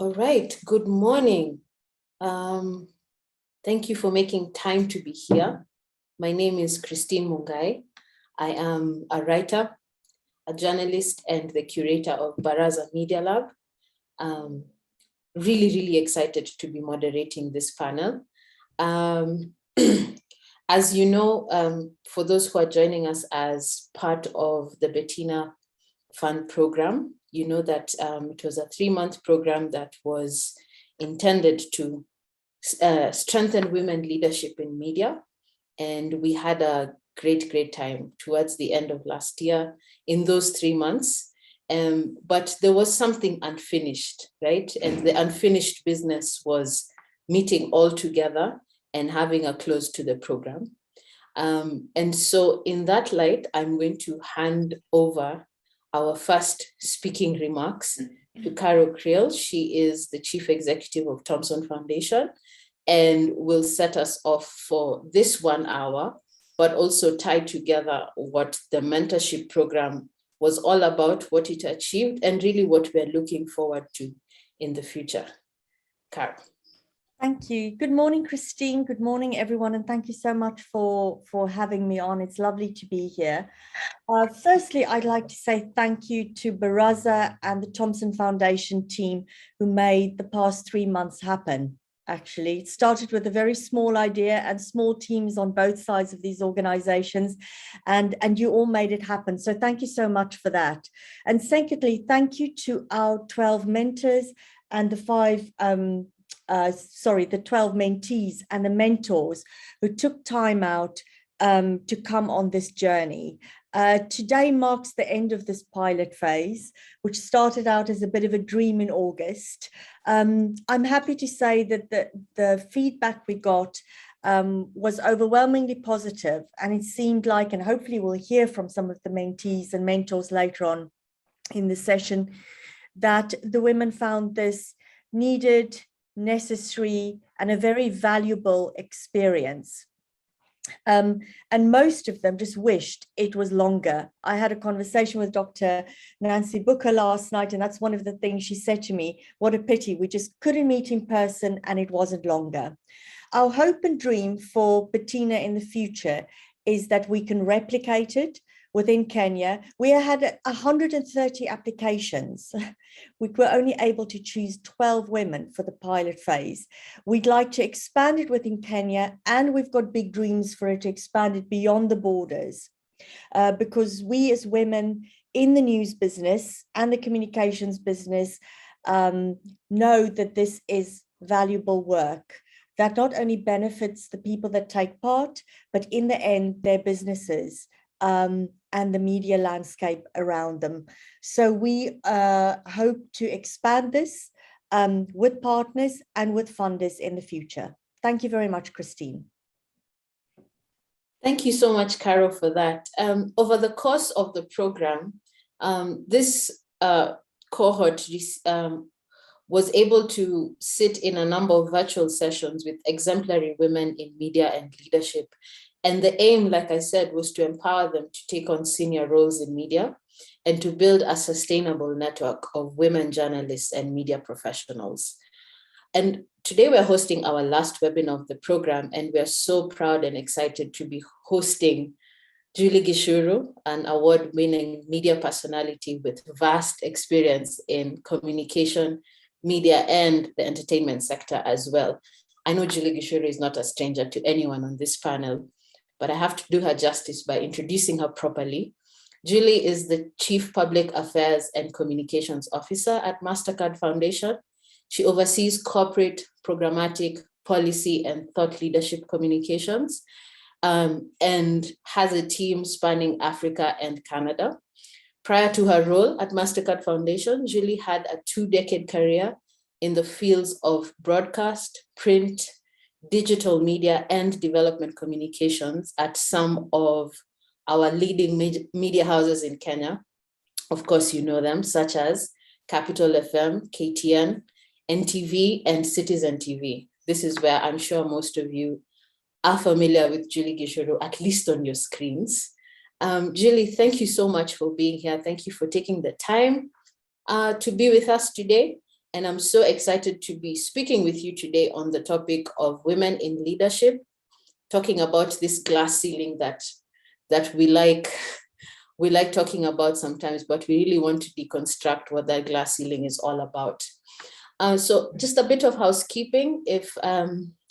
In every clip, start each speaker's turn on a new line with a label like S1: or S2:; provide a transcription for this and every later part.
S1: All right, good morning. Thank you for making time to be here. My name is Christine Mungai. I am a writer, a journalist, and the curator of Baraza Media Lab. Really excited to be moderating this panel. As you know, for those who are joining us as part of the Bettina Fund program, you know that it was a 3-month program that was intended to strengthen women leadership in media. And we had a great time towards the end of last year in those 3 months. But there was something unfinished, right? And the unfinished business was meeting all together and having a close to the program. And so in that light, I'm going to hand over our first speaking remarks to Caro Kriel. She is the Chief Executive of Thomson Foundation and will set us off for this 1 hour, but also tie together what the mentorship program was all about, what it achieved, and really what we're looking forward to in the future. Caro.
S2: Thank you. Good morning, Christine. Good morning, everyone. And thank you so much for having me on. It's lovely to be here. Firstly, I'd like to say thank you to Baraza and the Thomson Foundation team who made the past 3 months happen. Actually, it started with a very small idea and small teams on both sides of these organizations, and you all made it happen. So thank you so much for that. And secondly, thank you to our 12 mentors and the 12 mentees and the mentors who took time out to come on this journey. Today marks the end of this pilot phase, which started out as a bit of a dream in August. I'm happy to say that the feedback we got was overwhelmingly positive, and it seemed like, and hopefully we'll hear from some of the mentees and mentors later on in the session, that the women found this needed, necessary, and a very valuable experience. And most of them just wished it was longer. I had a conversation with Dr. Nancy Booker last night, and that's one of the things she said to me. What a pity, we just couldn't meet in person and it wasn't longer. Our hope and dream for Bettina in the future is that we can replicate it within Kenya. We had 130 applications. We were only able to choose 12 women for the pilot phase. We'd like to expand it within Kenya, and we've got big dreams for it to expand it beyond the borders, because we as women in the news business and the communications business know that this is valuable work that not only benefits the people that take part, but in the end, their businesses and the media landscape around them. So we hope to expand this with partners and with funders in the future. Thank you very much, Christine.
S1: Thank you so much, Caro, for that. Over the course of the program, this cohort was able to sit in a number of virtual sessions with exemplary women in media and leadership. And the aim, like I said, was to empower them to take on senior roles in media and to build a sustainable network of women journalists and media professionals. And today we're hosting our last webinar of the program, and we're so proud and excited to be hosting Julie Gichuru, an award-winning media personality with vast experience in communication, media, and the entertainment sector as well. I know Julie Gichuru is not a stranger to anyone on this panel, but I have to do her justice by introducing her properly. Julie is the Chief Public Affairs and Communications Officer at Mastercard Foundation. She oversees corporate, programmatic, policy, and thought leadership communications, and has a team spanning Africa and Canada. Prior to her role at Mastercard Foundation, Julie had a 2-decade career in the fields of broadcast, print, digital media, and development communications at some of our leading media houses in Kenya. Of course, you know them, such as Capital FM, KTN, NTV, and Citizen TV. This is where I'm sure most of you are familiar with Julie Gichuru, at least on your screens. Julie, thank you so much for being here. Thank you for taking the time to be with us today. and I'm so excited to be speaking with you today on the topic of women in leadership, talking about this glass ceiling that we like talking about sometimes, but we really want to deconstruct what that glass ceiling is all about. So just a bit of housekeeping. If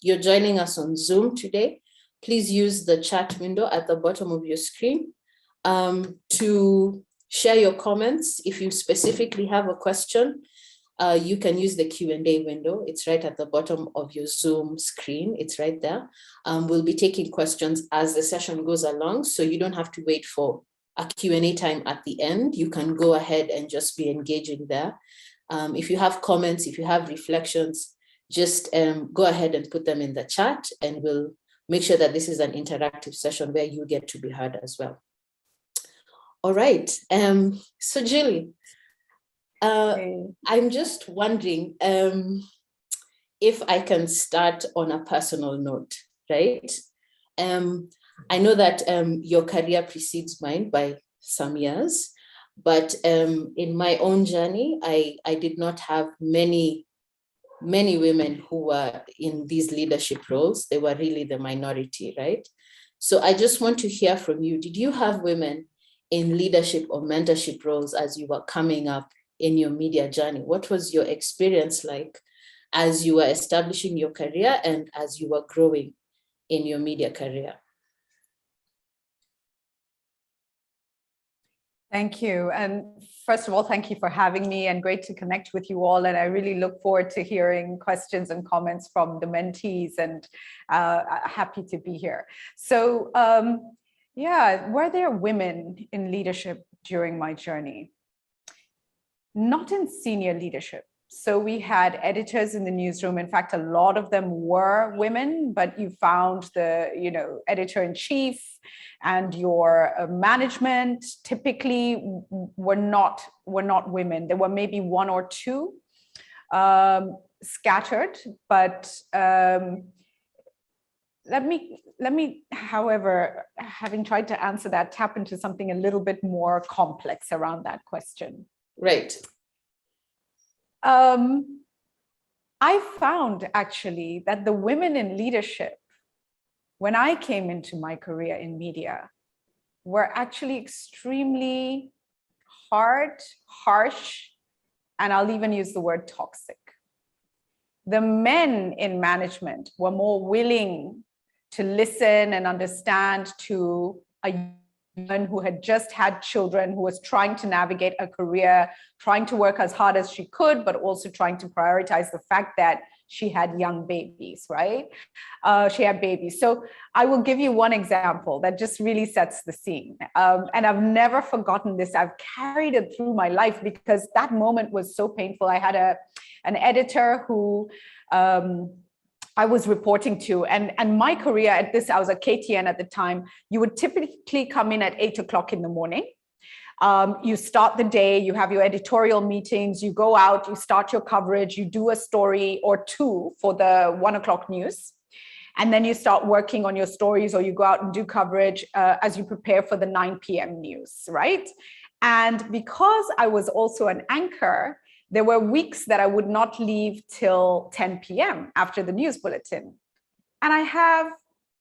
S1: you're joining us on Zoom today, please use the chat window at the bottom of your screen to share your comments. If you specifically have a question, you can use the Q&A window. It's right at the bottom of your Zoom screen. It's right there. We'll be taking questions as the session goes along, so you don't have to wait for a Q&A time at the end. You can go ahead and just be engaging there. If you have comments, if you have reflections, just go ahead and put them in the chat, and we'll make sure that this is an interactive session where you get to be heard as well. All right, so Julie, I'm just wondering if I can start on a personal note, right? I know that your career precedes mine by some years, but in my own journey, I did not have many women who were in these leadership roles. They were really the minority, right? So I just want to hear from you. Did you have women in leadership or mentorship roles as you were coming up in your media journey? What was your experience like as you were establishing your career and as you were growing in your media career?
S3: Thank you. And first of all, thank you for having me, and great to connect with you all. And I really look forward to hearing questions and comments from the mentees, and happy to be here. So yeah, were there women in leadership during my journey? Not in senior leadership. So we had editors in the newsroom. In fact, a lot of them were women, but you found the, editor-in-chief and your management typically were not women. There were maybe one or two scattered, but let me, however, having tried to answer that, tap into something a little bit more complex around that question.
S1: Right.
S3: I found actually that the women in leadership, when I came into my career in media, were actually extremely hard, harsh, and I'll even use the word toxic. The men in management were more willing to listen and understand to a woman who had just had children, who was trying to navigate a career, trying to work as hard as she could, but also trying to prioritize the fact that she had young babies, right? She had babies. So I will give you one example that just really sets the scene. And I've never forgotten this. I've carried it through my life because that moment was so painful. I had an editor who I was reporting to, and my career at this, I was at KTN at the time, you would typically come in at 8 o'clock in the morning. You start the day, you have your editorial meetings, you go out, you start your coverage, you do a story or two for the 1 o'clock news. And then you start working on your stories, or you go out and do coverage as you prepare for the 9 p.m. news, right? And because I was also an anchor, there were weeks that I would not leave till 10 p.m. after the news bulletin. And I have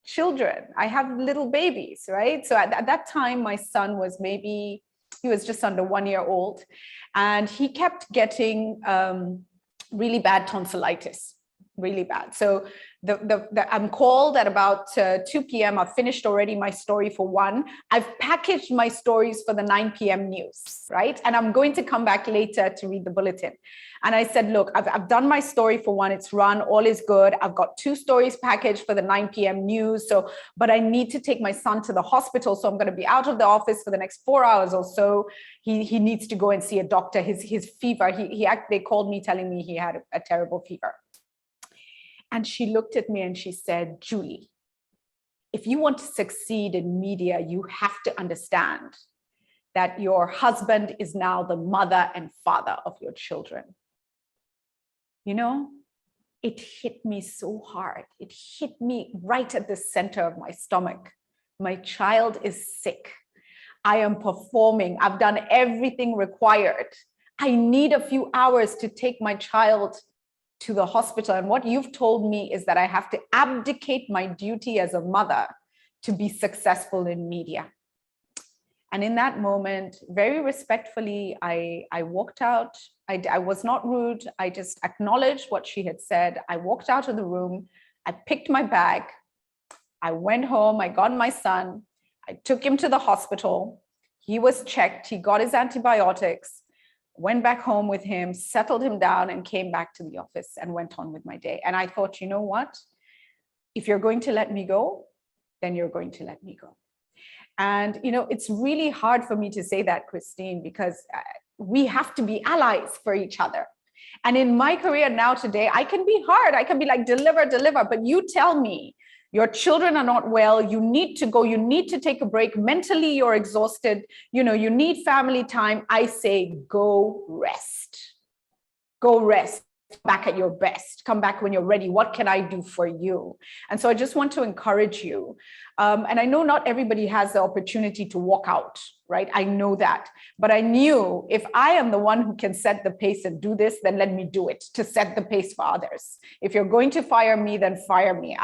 S3: children, I have little babies, right? So at that time, my son was he was just under 1 year old, and he kept getting really bad tonsillitis, really bad. So I'm called at about 2 p.m. I've finished already my story for 1. I've packaged my stories for the 9 p.m. news, right? And I'm going to come back later to read the bulletin. And I said, look, I've done my story for 1, it's run, all is good. I've got 2 stories packaged for the 9 p.m. news. But I need to take my son to the hospital. So I'm going to be out of the office for the next 4 hours or so. He needs to go and see a doctor. His fever, they called me telling me he had a terrible fever. And she looked at me and she said, Julie, if you want to succeed in media, you have to understand that your husband is now the mother and father of your children. You know, it hit me so hard. It hit me right at the center of my stomach. My child is sick. I am performing. I've done everything required. I need a few hours to take my child to the hospital. And what you've told me is that I have to abdicate my duty as a mother to be successful in media. And in that moment, very respectfully, I walked out. I was not rude. I just acknowledged what she had said. I walked out of the room. I picked my bag. I went home. I got my son. I took him to the hospital. He was checked. He got his antibiotics, went back home with him, settled him down, and came back to the office and went on with my day. And I thought, you know what? If you're going to let me go, then you're going to let me go. And, you know, it's really hard for me to say that, Christine, because we have to be allies for each other. And in my career now today, I can be hard. I can be like, deliver, but you tell me your children are not well. You need to go. You need to take a break. Mentally, you're exhausted. You know, you need family time. I say, go rest. Go rest. Back at your best. Come back when you're ready. What can I do for you? And so I just want to encourage you. And I know not everybody has the opportunity to walk out, right? I know that. But I knew if I am the one who can set the pace and do this, then let me do it to set the pace for others. If you're going to fire me, then fire me.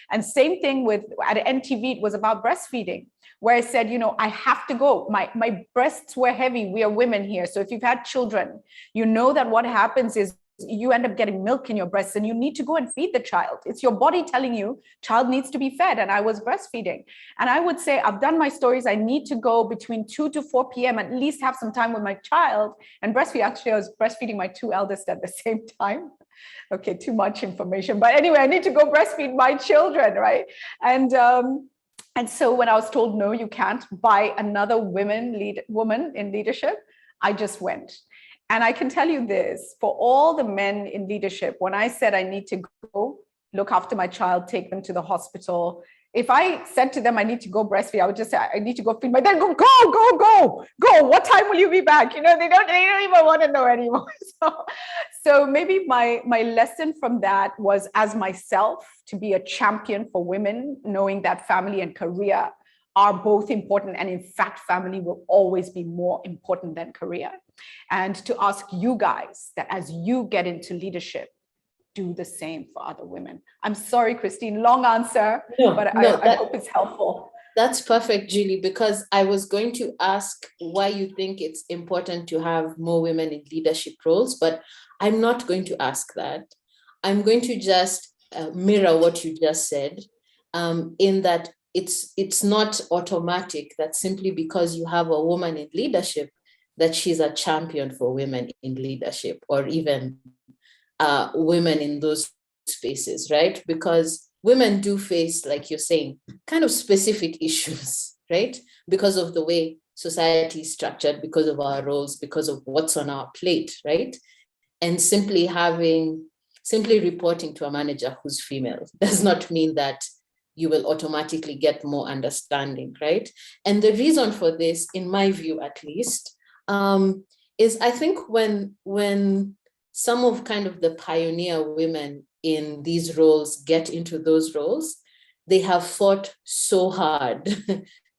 S3: And same thing with at NTV, it was about breastfeeding, where I said, you know, I have to go. My breasts were heavy. We are women here. So if you've had children, you know that what happens is you end up getting milk in your breasts and you need to go and feed the child. It's your body telling you child needs to be fed. And I was breastfeeding. And I would say, I've done my stories. I need to go between 2 to 4 p.m. at least have some time with my child and breastfeed. Actually, I was breastfeeding my 2 eldest at the same time. Okay, too much information. But anyway, I need to go breastfeed my children, right? And so when I was told, no, you can't, by another woman in leadership, I just went. And I can tell you this, for all the men in leadership, when I said I need to go look after my child, take them to the hospital, if I said to them, I need to go breastfeed, I would just say, I need to go feed my dad, go. What time will you be back? You know, they don't even want to know anymore. So maybe my lesson from that was, as myself, to be a champion for women, knowing that family and career are both important. And in fact, family will always be more important than career. And to ask you guys that as you get into leadership, do the same for other women. I'm sorry, Christine, long answer, but I hope it's helpful.
S1: That's perfect, Julie, because I was going to ask why you think it's important to have more women in leadership roles, but I'm not going to ask that. I'm going to just mirror what you just said, in that it's not automatic that simply because you have a woman in leadership that she's a champion for women in leadership or even women in those spaces, right? Because women do face, like you're saying, kind of specific issues, right? Because of the way society is structured, because of our roles, because of what's on our plate, right? And simply reporting to a manager who's female does not mean that you will automatically get more understanding, right? And the reason for this, in my view at least, is I think when some of kind of the pioneer women in these roles get into those roles, they have fought so hard,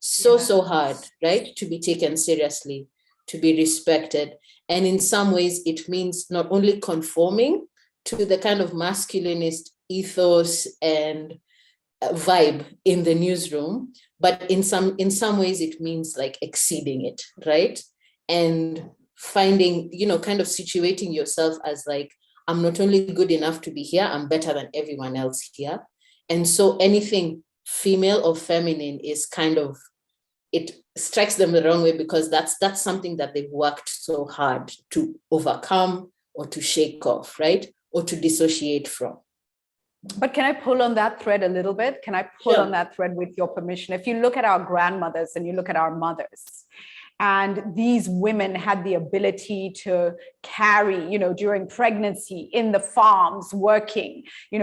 S1: so hard, right? To be taken seriously, to be respected. And in some ways, it means not only conforming to the kind of masculinist ethos and vibe in the newsroom, but in some ways, it means like exceeding it, right? And finding, kind of situating yourself as like, I'm not only good enough to be here, I'm better than everyone else here. And so anything female or feminine is kind of, it strikes them the wrong way because that's something that they've worked so hard to overcome or to shake off, right? Or to dissociate from.
S3: But can I pull on that thread a little bit? Can I pull on that thread with your permission? If you look at our grandmothers and you look at our mothers, and these women had the ability to carry, during pregnancy, in the farms, working,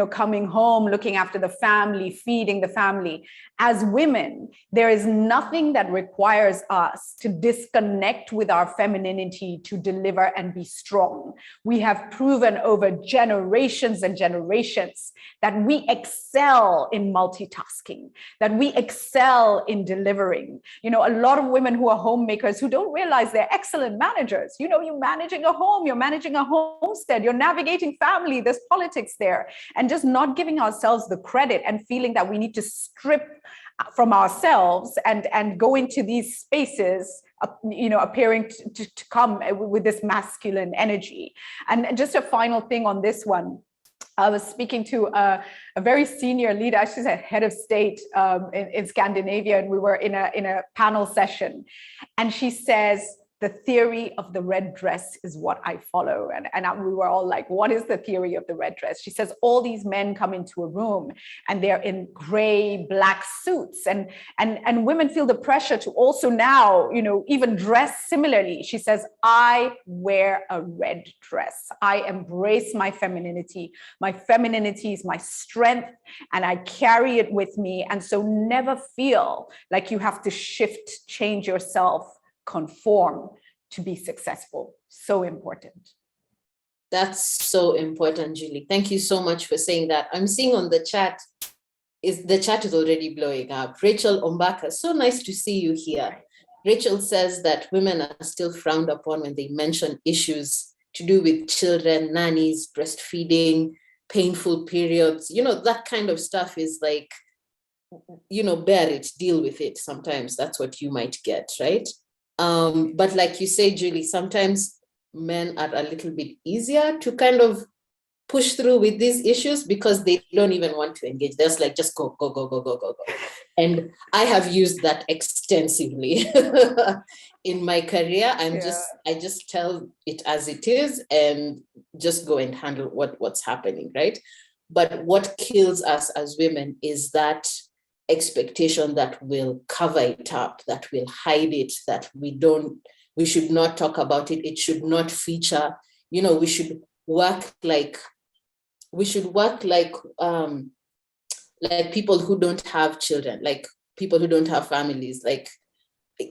S3: coming home, looking after the family, feeding the family. As women, there is nothing that requires us to disconnect with our femininity to deliver and be strong. We have proven over generations and generations that we excel in multitasking, that we excel in delivering. A lot of women who are homemakers homemakers who don't realize they're excellent managers. You know, you're managing a home, you're managing a homestead, you're navigating family, there's politics there, and just not giving ourselves the credit and feeling that we need to strip from ourselves and go into these spaces, you know, appearing to come with this masculine energy. And just a final thing on this one. I was speaking to a very senior leader, she's a head of state in Scandinavia, and we were in a panel session. And she says, the theory of the red dress is what I follow. And we were all like, what is the theory of the red dress? She says, all these men come into a room and they're in gray, black suits, and women feel the pressure to also now, you know, even dress similarly. She says, I wear a red dress. I embrace my femininity. My femininity is my strength, and I carry it with me. And so never feel like you have to shift, change yourself, conform to be successful. So important.
S1: That's so important, Julie. Thank you so much for saying that. I'm seeing on the chat, the chat is already blowing up. Rachel Ombaka, so nice to see you here. Rachel says that women are still frowned upon when they mention issues to do with children, nannies, breastfeeding, painful periods. You know, that kind of stuff is like, you know, bear it, deal with it. Sometimes that's what you might get, right? But like you say, Julie, sometimes men are a little bit easier to kind of push through with these issues because they don't even want to engage. They're like, just go. And I have used that extensively in my career. I just tell it as it is and just go and handle what's happening, right? But what kills us as women is that expectation that will cover it up, that will hide it, that we should not talk about it. It should not feature, you know, we should work like people who don't have children, like people who don't have families. Like,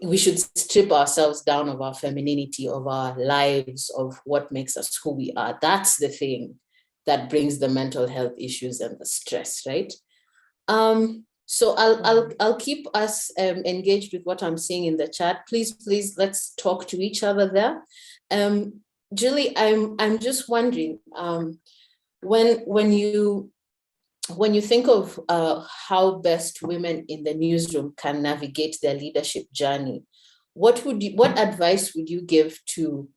S1: we should strip ourselves down of our femininity, of our lives, of what makes us who we are. That's the thing that brings the mental health issues and the stress, right? So I'll keep us engaged with what I'm seeing in the chat. Please, let's talk to each other there. Julie, I'm just wondering, when you think of how best women in the newsroom can navigate their leadership journey, what advice would you give to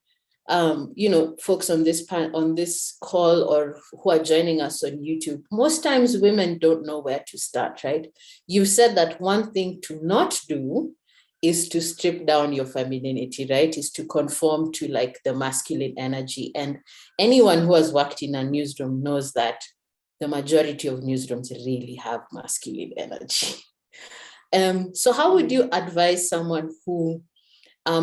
S1: you know, folks on this call or who are joining us on YouTube? Most times women don't know where to start, right? You said that one thing to not do is to strip down your femininity, right? Is to conform to like the masculine energy. And anyone who has worked in a newsroom knows that the majority of newsrooms really have masculine energy. So how would you advise someone who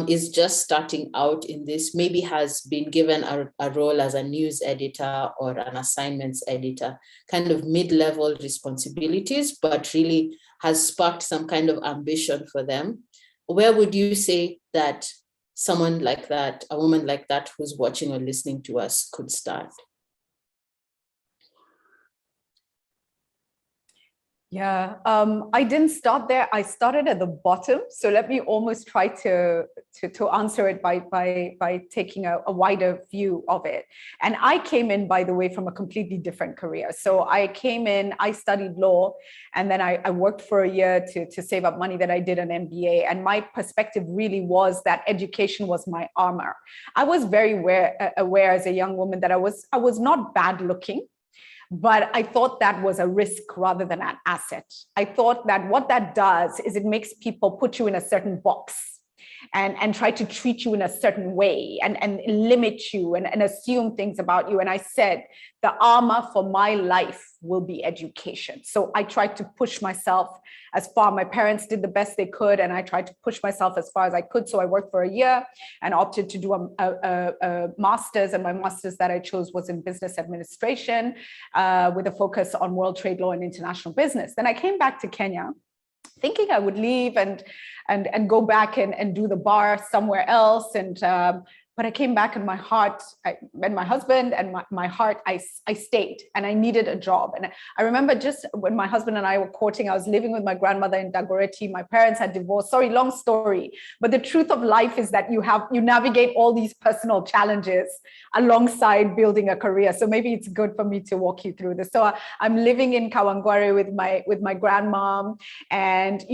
S1: is just starting out in this, maybe has been given a role as a news editor or an assignments editor, kind of mid-level responsibilities, but really has sparked some kind of ambition for them? Where would you say that someone like that, a woman like that who's watching or listening to us could start?
S3: Yeah, I didn't start there. I started at the bottom. So let me almost try to answer it by taking a wider view of it. And I came in, by the way, from a completely different career. So I came in, I studied law, and then I worked for a year to save up money that I did an MBA. And my perspective really was that education was my armor. I was very aware as a young woman that I was not bad looking. But I thought that was a risk rather than an asset. I thought that what that does is it makes people put you in a certain box and try to treat you in a certain way and limit you and assume things about you. And I said, the armor for my life will be education. So I tried to push myself as far. My parents did the best they could, and I tried to push myself as far as I could. So I worked for a year and opted to do a master's, and my master's that I chose was in business administration with a focus on world trade law and international business. Then I came back to Kenya thinking I would leave and go back and do the bar somewhere else. And But I came back and my heart, and my husband and my heart, I stayed, and I needed a job. And I remember just when my husband and I were courting, I was living with my grandmother in Dagoretti. My parents had divorced. Sorry, long story. But the truth of life is that you navigate all these personal challenges alongside building a career. So maybe it's good for me to walk you through this. So I'm living in Kawangware with my grandmom, and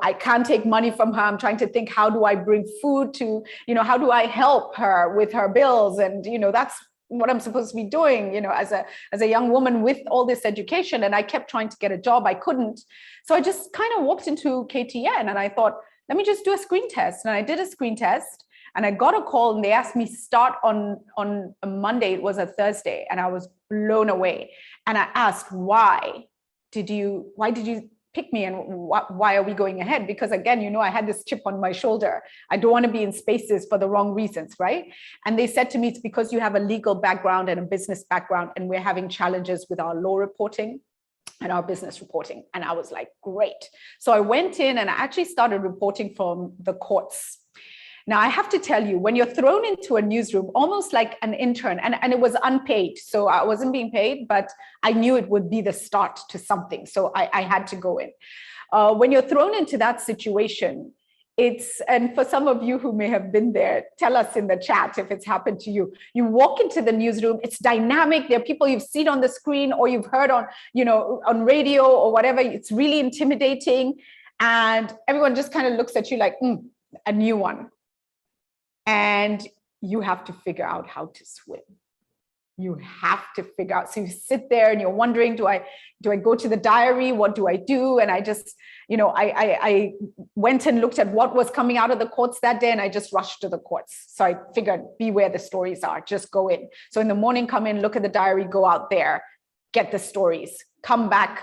S3: I can't take money from her. I'm trying to think, how do I bring food to, how do I help her with her bills? And that's what I'm supposed to be doing, as a young woman with all this education. And I kept trying to get a job. I couldn't. So I just kind of walked into KTN and I thought, let me just do a screen test. And I did a screen test and I got a call and they asked me start on a Monday. It was a Thursday, and I was blown away. And I asked, why did you pick me, and why are we going ahead? Because again, I had this chip on my shoulder. I don't want to be in spaces for the wrong reasons, right? And they said to me, it's because you have a legal background and a business background, and we're having challenges with our law reporting and our business reporting. And I was like, great. So I went in and I actually started reporting from the courts. Now, I have to tell you, when you're thrown into a newsroom, almost like an intern, and it was unpaid, so I wasn't being paid, but I knew it would be the start to something. So I had to go in. When you're thrown into that situation, and for some of you who may have been there, tell us in the chat if it's happened to you. You walk into the newsroom, it's dynamic. There are people you've seen on the screen or you've heard on, on radio or whatever. It's really intimidating. And everyone just kind of looks at you like, a new one. And you have to figure out how to swim. You have to figure out. So you sit there and you're wondering, do I go to the diary? What do I do? And I just, I went and looked at what was coming out of the courts that day, and I just rushed to the courts. So I figured, be where the stories are, just go in. So in the morning, come in, look at the diary, go out there, get the stories, come back,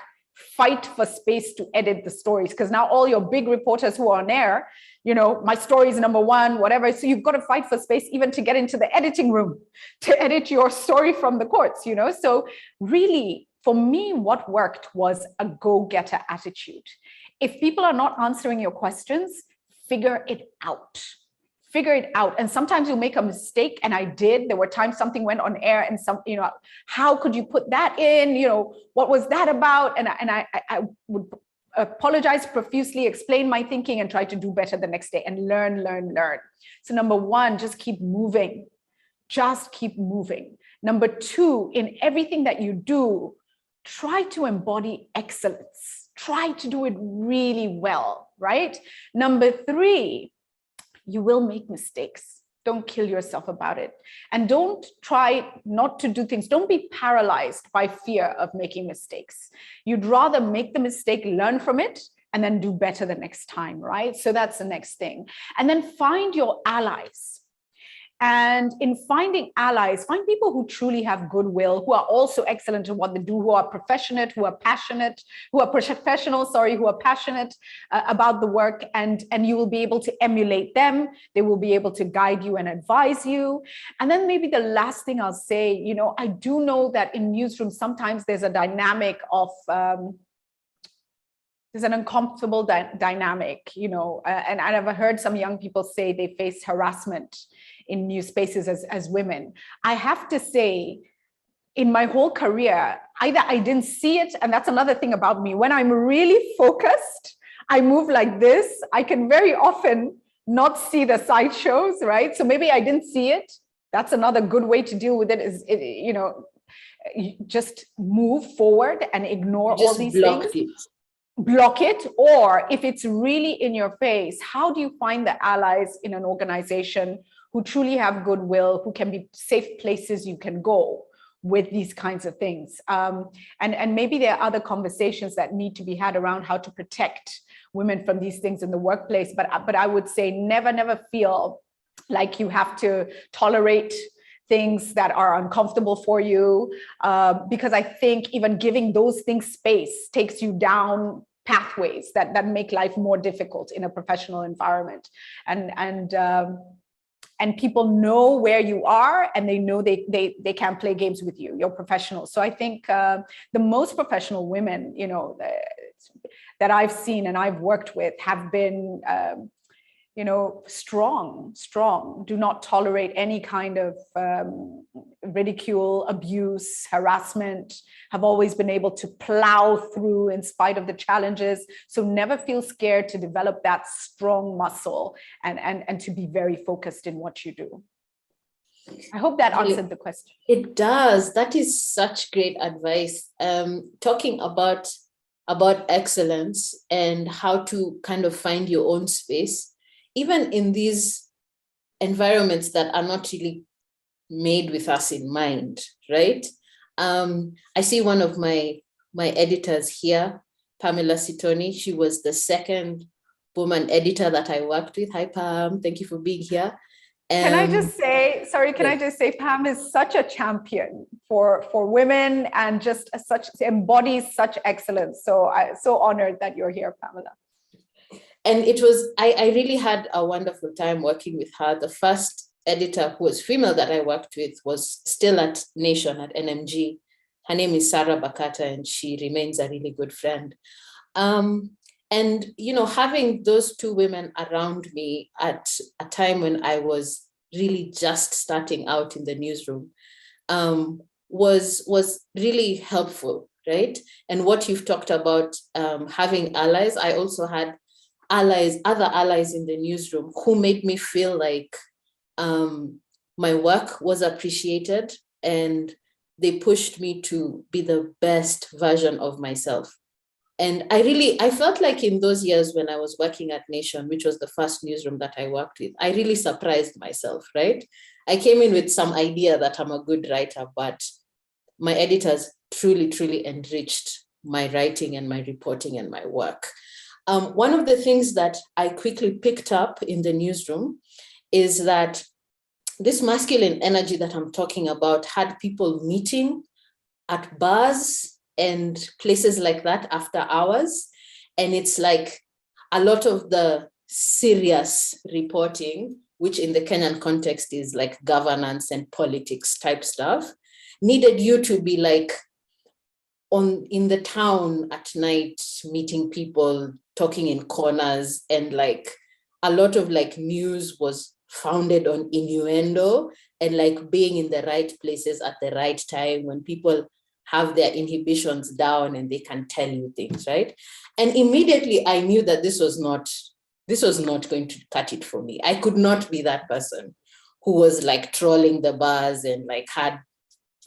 S3: fight for space to edit the stories. Because now all your big reporters who are on air, my story is number one, whatever. So you've got to fight for space even to get into the editing room to edit your story from the courts, So really, for me, what worked was a go-getter attitude. If people are not answering your questions, figure it out. Figure it out. And sometimes you'll make a mistake. And I did. There were times something went on air and how could you put that in? What was that about? And I would apologize profusely, explain my thinking, and try to do better the next day and learn. So number one, just keep moving. Just keep moving. Number two, in everything that you do, try to embody excellence. Try to do it really well, right? Number three, you will make mistakes. Don't kill yourself about it. And don't try not to do things. Don't be paralyzed by fear of making mistakes. You'd rather make the mistake, learn from it, and then do better the next time, right? So that's the next thing. And then find your allies. And in finding allies, find people who truly have goodwill, who are also excellent in what they do, who are professional, who are passionate about the work, and you will be able to emulate them. They will be able to guide you and advise you. And then maybe the last thing I'll say, I do know that in newsrooms, sometimes there's a dynamic of, there's an uncomfortable dynamic, and I've heard some young people say they face harassment in news spaces as women. I have to say, in my whole career, either I didn't see it, and that's another thing about me. When I'm really focused, I move like this. I can very often not see the sideshows, right? So maybe I didn't see it. That's another good way to deal with it, is, you just move forward and ignore all these things. Block it. Or if it's really in your face, how do you find the allies in an organization who truly have goodwill, who can be safe places you can go with these kinds of things? And maybe there are other conversations that need to be had around how to protect women from these things in the workplace. But I would say never feel like you have to tolerate things that are uncomfortable for you, because I think even giving those things space takes you down pathways that make life more difficult in a professional environment. And people know where you are, and they know they can't play games with you. You're professional. So I think the most professional women, that I've seen and I've worked with have been strong, do not tolerate any kind of ridicule, abuse, harassment, have always been able to plow through in spite of the challenges. So never feel scared to develop that strong muscle and to be very focused in what you do. I hope that answered the question.
S1: It does. That is such great advice. Talking about excellence and how to kind of find your own space, even in these environments that are not really made with us in mind, right? I see one of my editors here, Pamela Sitoni. She was the second woman editor that I worked with. Hi, Pam. Thank you for being here.
S3: Can I just say, I just say, Pam is such a champion for women and just embodies such excellence. So I'm so honored that you're here, Pamela.
S1: And it was, I really had a wonderful time working with her. The first editor who was female that I worked with was still at Nation, at NMG. Her name is Sarah Bakata, and she remains a really good friend. And, having those two women around me at a time when I was really just starting out in the newsroom was really helpful, right? And what you've talked about, having allies, I also had other allies in the newsroom who made me feel like my work was appreciated, and they pushed me to be the best version of myself. And I felt like in those years when I was working at Nation, which was the first newsroom that I worked with, I really surprised myself, right? I came in with some idea that I'm a good writer, but my editors truly, truly enriched my writing and my reporting and my work. One of the things that I quickly picked up in the newsroom is that this masculine energy that I'm talking about had people meeting at bars and places like that after hours. And it's like a lot of the serious reporting, which in the Kenyan context is like governance and politics type stuff, needed you to be like in the town at night, meeting people, talking in corners, and like a lot of like news was founded on innuendo and like being in the right places at the right time when people have their inhibitions down and they can tell you things, right? And immediately I knew that this was not going to cut it for me. I could not be that person who was like trolling the bars and like had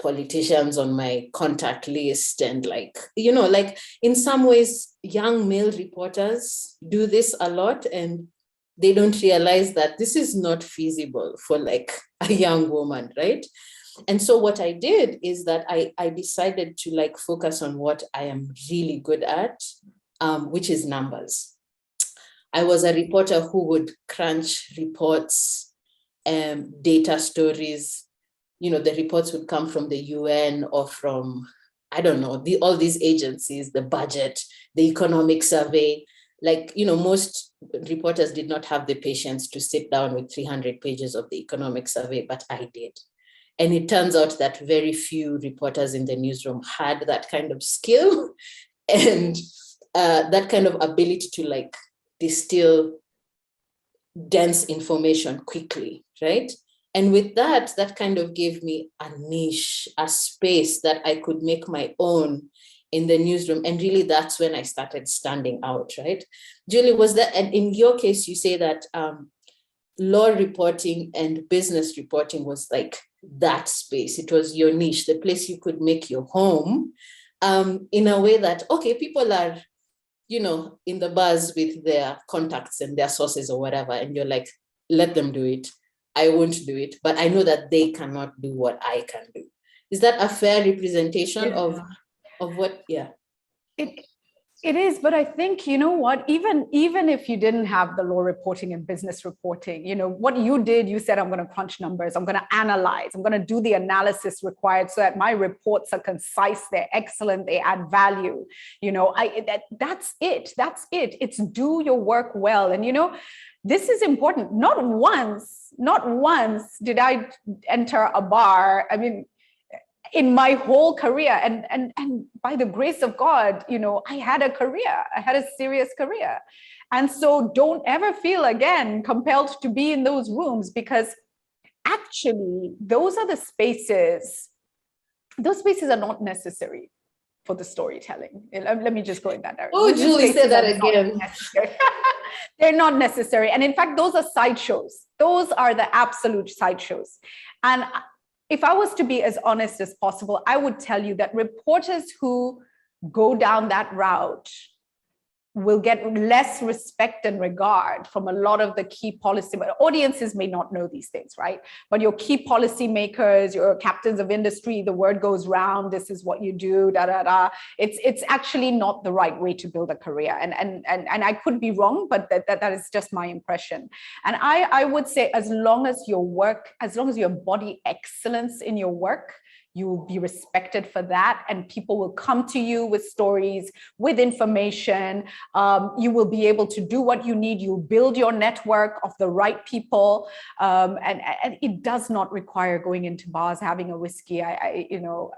S1: politicians on my contact list. And like, like in some ways, young male reporters do this a lot, and they don't realize that this is not feasible for like a young woman, right? And so what I did is that I decided to like focus on what I am really good at, which is numbers. I was a reporter who would crunch reports, data stories. The reports would come from the UN or from, I don't know, all these agencies, the budget, the economic survey. Like, most reporters did not have the patience to sit down with 300 pages of the economic survey, but I did. And it turns out that very few reporters in the newsroom had that kind of skill and that kind of ability to like distill dense information quickly, right? And with that kind of gave me a niche, a space that I could make my own in the newsroom. And really that's when I started standing out, right? Julie, was that, and in your case, you say that law reporting and business reporting was like that space. It was your niche, the place you could make your home, in a way that, okay, people are, in the bars with their contacts and their sources or whatever, and you're like, let them do it. I won't do it, but I know that they cannot do what I can do. Is that a fair representation of what? Yeah.
S3: It is, but I think, you know what, even if you didn't have the law reporting and business reporting, what you did, you said, I'm going to crunch numbers, I'm going to analyze, I'm going to do the analysis required so that my reports are concise, they're excellent, they add value. That's it. It's do your work well. And, this is important. Not once did I enter a bar. I mean, in my whole career, and by the grace of God, I had a career. I had a serious career. And so don't ever feel again compelled to be in those rooms, because actually those are the spaces, those spaces are not necessary for the storytelling. Let me just go in that direction.
S1: Oh, Julie, say that again.
S3: They're not necessary. And in fact, those are sideshows. Those are the absolute sideshows. And if I was to be as honest as possible, I would tell you that reporters who go down that route will get less respect and regard from a lot of the key policy, but audiences may not know these things, right? But your key policy makers, your captains of industry, the word goes round, this is what you do, da, da, da. It's actually not the right way to build a career. And I could be wrong, but that is just my impression. And I would say, as long as you embody excellence in your work, you will be respected for that, and people will come to you with stories, with information. You will be able to do what you need. You'll build your network of the right people, and it does not require going into bars, having a whiskey.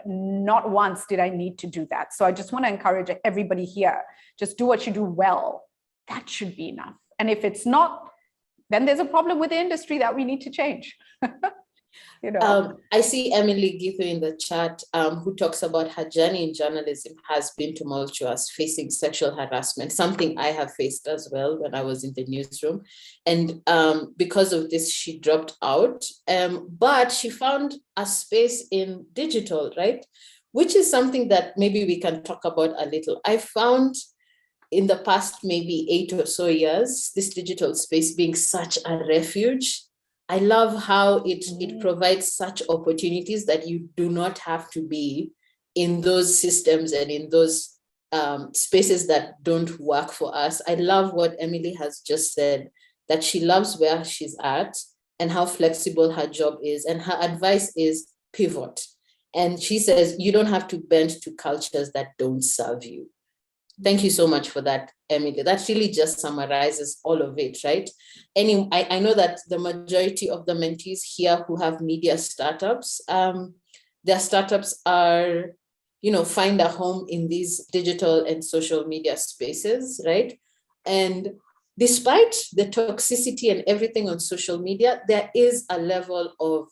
S3: Not once did I need to do that. So I just want to encourage everybody here: just do what you do well. That should be enough. And if it's not, then there's a problem with the industry that we need to change.
S1: I see Emily Githu in the chat, who talks about her journey in journalism has been tumultuous, facing sexual harassment, something I have faced as well when I was in the newsroom. And because of this, she dropped out, but she found a space in digital, right? Which is something that maybe we can talk about a little. I found in the past maybe 8 or so years, this digital space being such a refuge. I love how it provides such opportunities that you do not have to be in those systems and in those spaces that don't work for us. I love what Emily has just said, that she loves where she's at and how flexible her job is. And her advice is pivot. And she says, you don't have to bend to cultures that don't serve you. Thank you so much for that, Emily. That really just summarizes all of it, right? I know that the majority of the mentees here who have media startups, their startups are, find a home in these digital and social media spaces, right? And despite the toxicity and everything on social media, there is a level of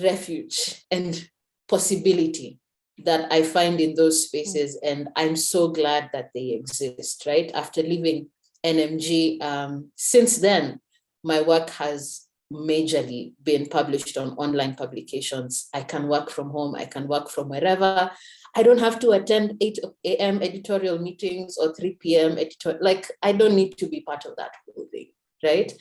S1: refuge and possibility that I find in those spaces. And I'm so glad that they exist, right? After leaving NMG, since then, my work has majorly been published on online publications. I can work from home, I can work from wherever. I don't have to attend 8 a.m. editorial meetings or 3 p.m. editorial, I don't need to be part of that whole thing, right?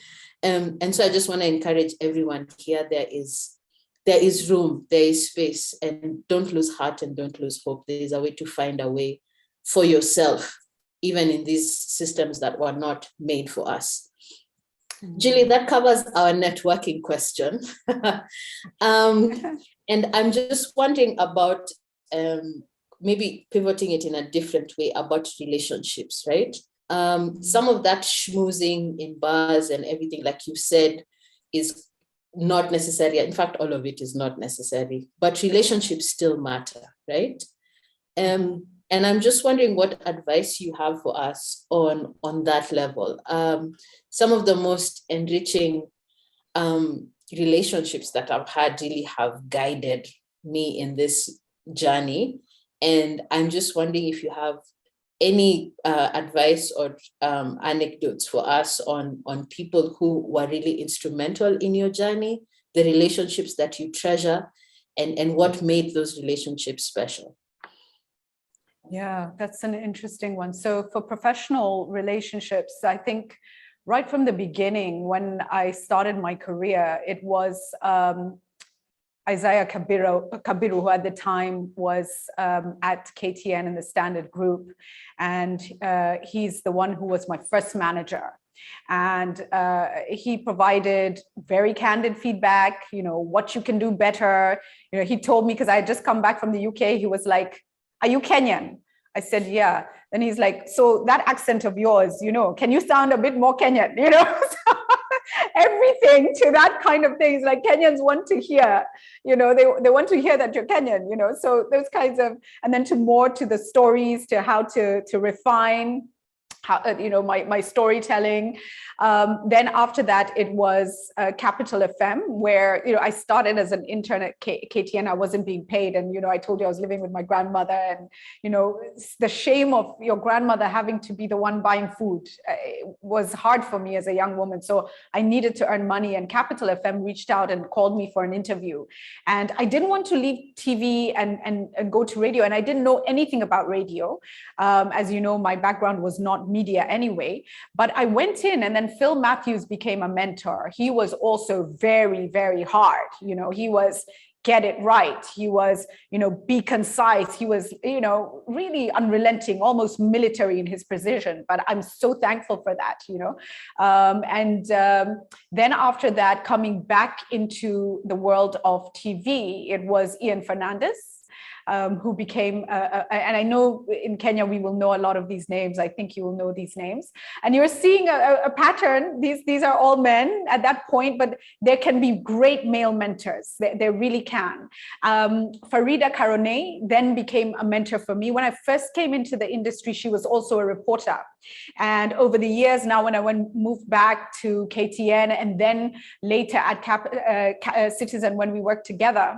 S1: And so I just want to encourage everyone here, there is room, there is space, and don't lose heart and don't lose hope. There is a way to find a way for yourself, even in these systems that were not made for us. Julie, that covers our networking question. And I'm just wondering about maybe pivoting it in a different way about relationships, right? Some of that schmoozing in bars and everything, like you said, is not necessary. In fact, all of it is not necessary, but relationships still matter, right? And I'm just wondering what advice you have for us on that level. Some of the most enriching relationships that I've had really have guided me in this journey. And I'm just wondering if you have any advice or anecdotes for us on people who were really instrumental in your journey, the relationships that you treasure, and what made those relationships special?
S3: Yeah, that's an interesting one. So for professional relationships, I think right from the beginning, when I started my career, it was Isaiah Kabiru, who at the time was at KTN in the Standard Group. And he's the one who was my first manager. And he provided very candid feedback, what you can do better. He told me, because I had just come back from the UK, he was like, "Are you Kenyan?" I said, "Yeah." Then he's like, "So that accent of yours, can you sound a bit more Kenyan?" Everything to that kind of things, like Kenyans want to hear, they want to hear that you're Kenyan, so those kinds of, and then to the stories, to how to refine how, my storytelling. Then after that, it was Capital FM, where, I started as an intern at KTN. I wasn't being paid. And, I told you I was living with my grandmother, and, the shame of your grandmother having to be the one buying food was hard for me as a young woman. So I needed to earn money, and Capital FM reached out and called me for an interview. And I didn't want to leave TV and go to radio. And I didn't know anything about radio. As you know, my background was not media anyway, but I went in, and then Phil Matthews became a mentor. He was also very, very hard. He was get it right. He was, be concise. He was, really unrelenting, almost military in his precision, but I'm so thankful for that, then after that, coming back into the world of TV, it was Ian Fernandez, who became, and I know in Kenya, we will know a lot of these names. I think you will know these names. And you're seeing a pattern. These are all men at that point, but there can be great male mentors. There really can. Farida Karone then became a mentor for me. When I first came into the industry, she was also a reporter. And over the years now, when I moved back to KTN, and then later at Citizen, when we worked together,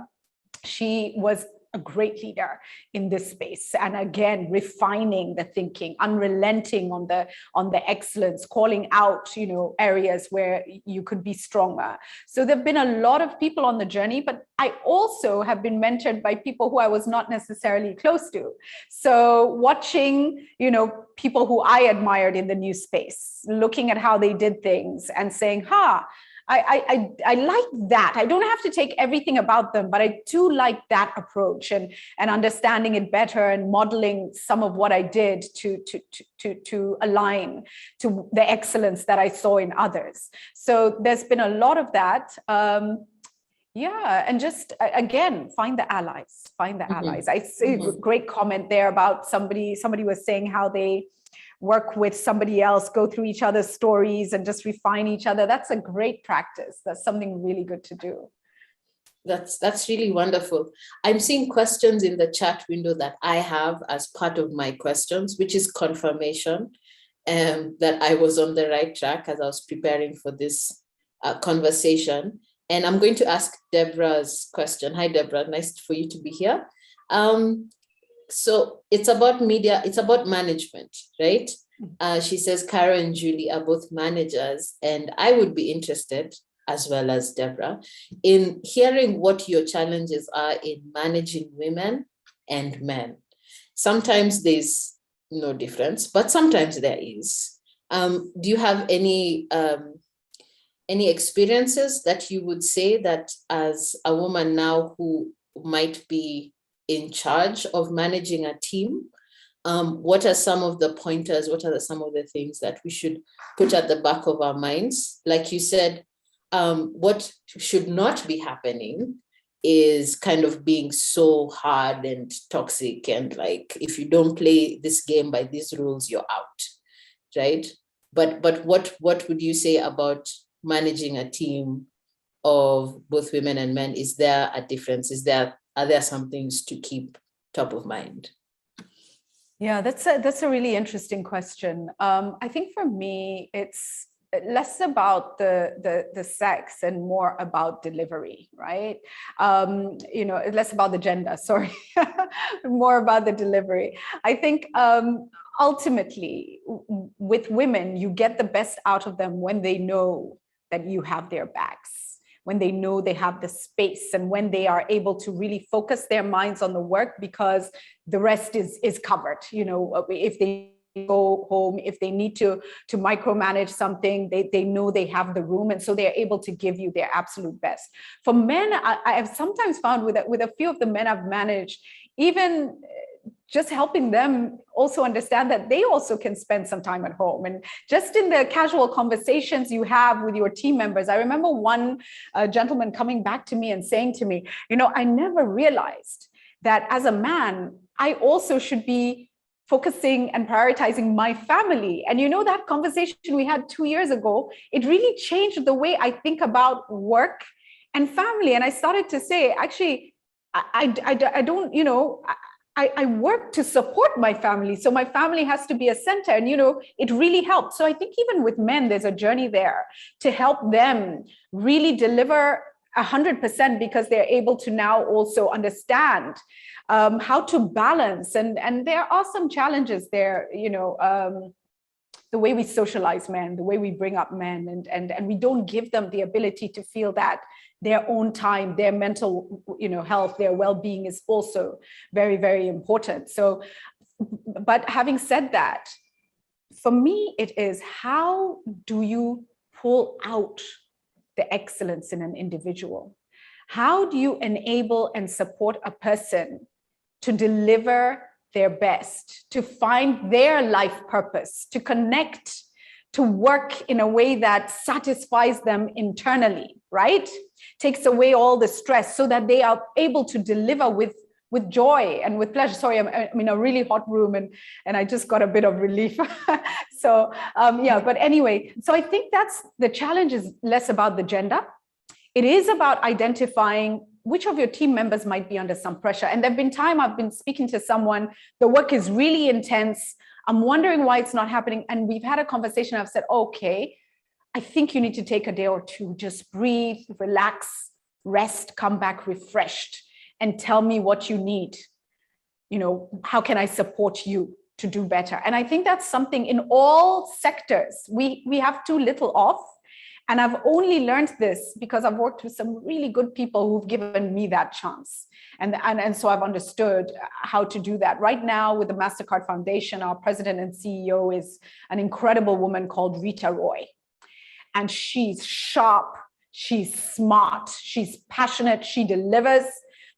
S3: she was a great leader in this space. And again, refining the thinking, unrelenting on the excellence, calling out, areas where you could be stronger. So there've been a lot of people on the journey, but I also have been mentored by people who I was not necessarily close to. So watching, people who I admired in the news space, looking at how they did things and saying, I like that. I don't have to take everything about them, but I do like that approach and understanding it better and modeling some of what I did to align to the excellence that I saw in others. So there's been a lot of that. And just, again, find the allies, I see a great comment there about somebody was saying how they work with somebody else, go through each other's stories and just refine each other. That's a great practice. That's something really good to do.
S1: That's really wonderful. I'm seeing questions in the chat window that I have as part of my questions, which is confirmation that I was on the right track as I was preparing for this conversation. And I'm going to ask Deborah's question. Hi, Deborah. Nice for you to be here. So it's about media, it's about management, right? She says Caro and Julie are both managers, and I would be interested, as well as Deborah, in hearing what your challenges are in managing women and men. Sometimes there's no difference, but sometimes there is. Do you have any experiences that you would say that as a woman now who might be in charge of managing a team, what are some of the pointers? What are some of the things that we should put at the back of our minds? Like you said, what should not be happening is kind of being so hard and toxic and like, if you don't play this game by these rules, you're out, right? But what would you say about managing a team of both women and men? Is there a difference? Are there some things to keep top of mind?
S3: Yeah, that's a really interesting question. I think for me, it's less about the sex and more about delivery, right? Less about the gender, sorry, more about the delivery. I think ultimately with women, you get the best out of them when they know that you have their backs, when they know they have the space, and when they are able to really focus their minds on the work, because the rest is covered. If they go home, if they need to micromanage something, they know they have the room, and so they're able to give you their absolute best. For men, I have sometimes found with a few of the men I've managed, even just helping them also understand that they also can spend some time at home. And just in the casual conversations you have with your team members, I remember one gentleman coming back to me and saying to me, I never realized that as a man, I also should be focusing and prioritizing my family. And that conversation we had 2 years ago, it really changed the way I think about work and family. And I started to say, actually, I don't, I work to support my family. So my family has to be a center. And, it really helped. So I think even with men, there's a journey there to help them really deliver 100% because they're able to now also understand how to balance. And there are some challenges there, the way we socialize men, the way we bring up men, and we don't give them the ability to feel that their own time, their mental, health, their well-being is also very, very important. So, but having said that, for me, it is how do you pull out the excellence in an individual? How do you enable and support a person to deliver their best, to find their life purpose, to connect, to work in a way that satisfies them internally, right? Takes away all the stress so that they are able to deliver with joy and with pleasure. Sorry, I'm in a really hot room and I just got a bit of relief. So but anyway, so I think that's the challenge is less about the gender. It is about identifying which of your team members might be under some pressure. And there've been time I've been speaking to someone, the work is really intense. I'm wondering why it's not happening. And we've had a conversation. I've said, okay, I think you need to take a day or two, just breathe, relax, rest, come back refreshed, and tell me what you need. How can I support you to do better? And I think that's something in all sectors we have too little of. And I've only learned this because I've worked with some really good people who've given me that chance. And so I've understood how to do that. Right now with the Mastercard Foundation, our president and CEO is an incredible woman called Rita Roy. And she's sharp, she's smart, she's passionate, she delivers,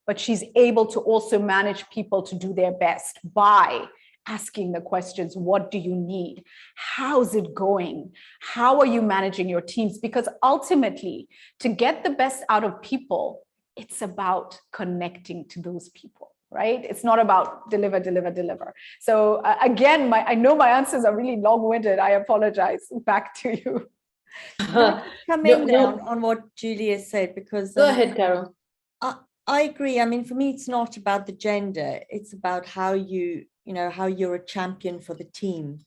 S3: but she's able to also manage people to do their best by asking the questions, what do you need? How's it going? How are you managing your teams? Because ultimately, to get the best out of people, it's about connecting to those people, right? It's not about deliver. So again, I know my answers are really long-winded. I apologize. Back to you.
S2: Come in on what Julia said, because
S1: go ahead, Caro.
S2: I agree. I mean, for me, it's not about the gender. It's about how how you're a champion for the team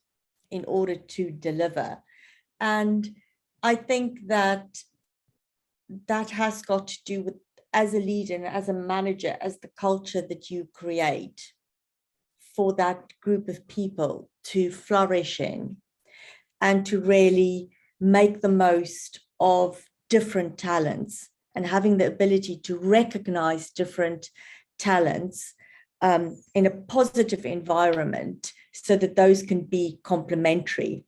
S2: in order to deliver. And I think that has got to do with, as a leader and as a manager, as the culture that you create for that group of people to flourish in and to really make the most of different talents and having the ability to recognize different talents in a positive environment so that those can be complementary.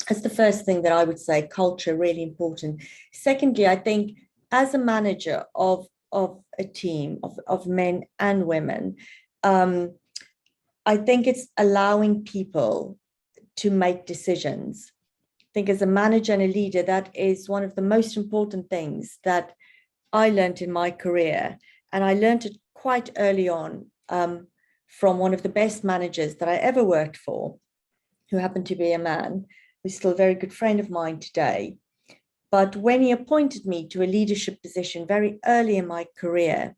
S2: That's the first thing that I would say, culture, really important. Secondly, I think as a manager of a team of men and women, I think it's allowing people to make decisions. I think as a manager and a leader, that is one of the most important things that I learned in my career. And I learned it quite early on from one of the best managers that I ever worked for, who happened to be a man, who's still a very good friend of mine today. But when he appointed me to a leadership position very early in my career,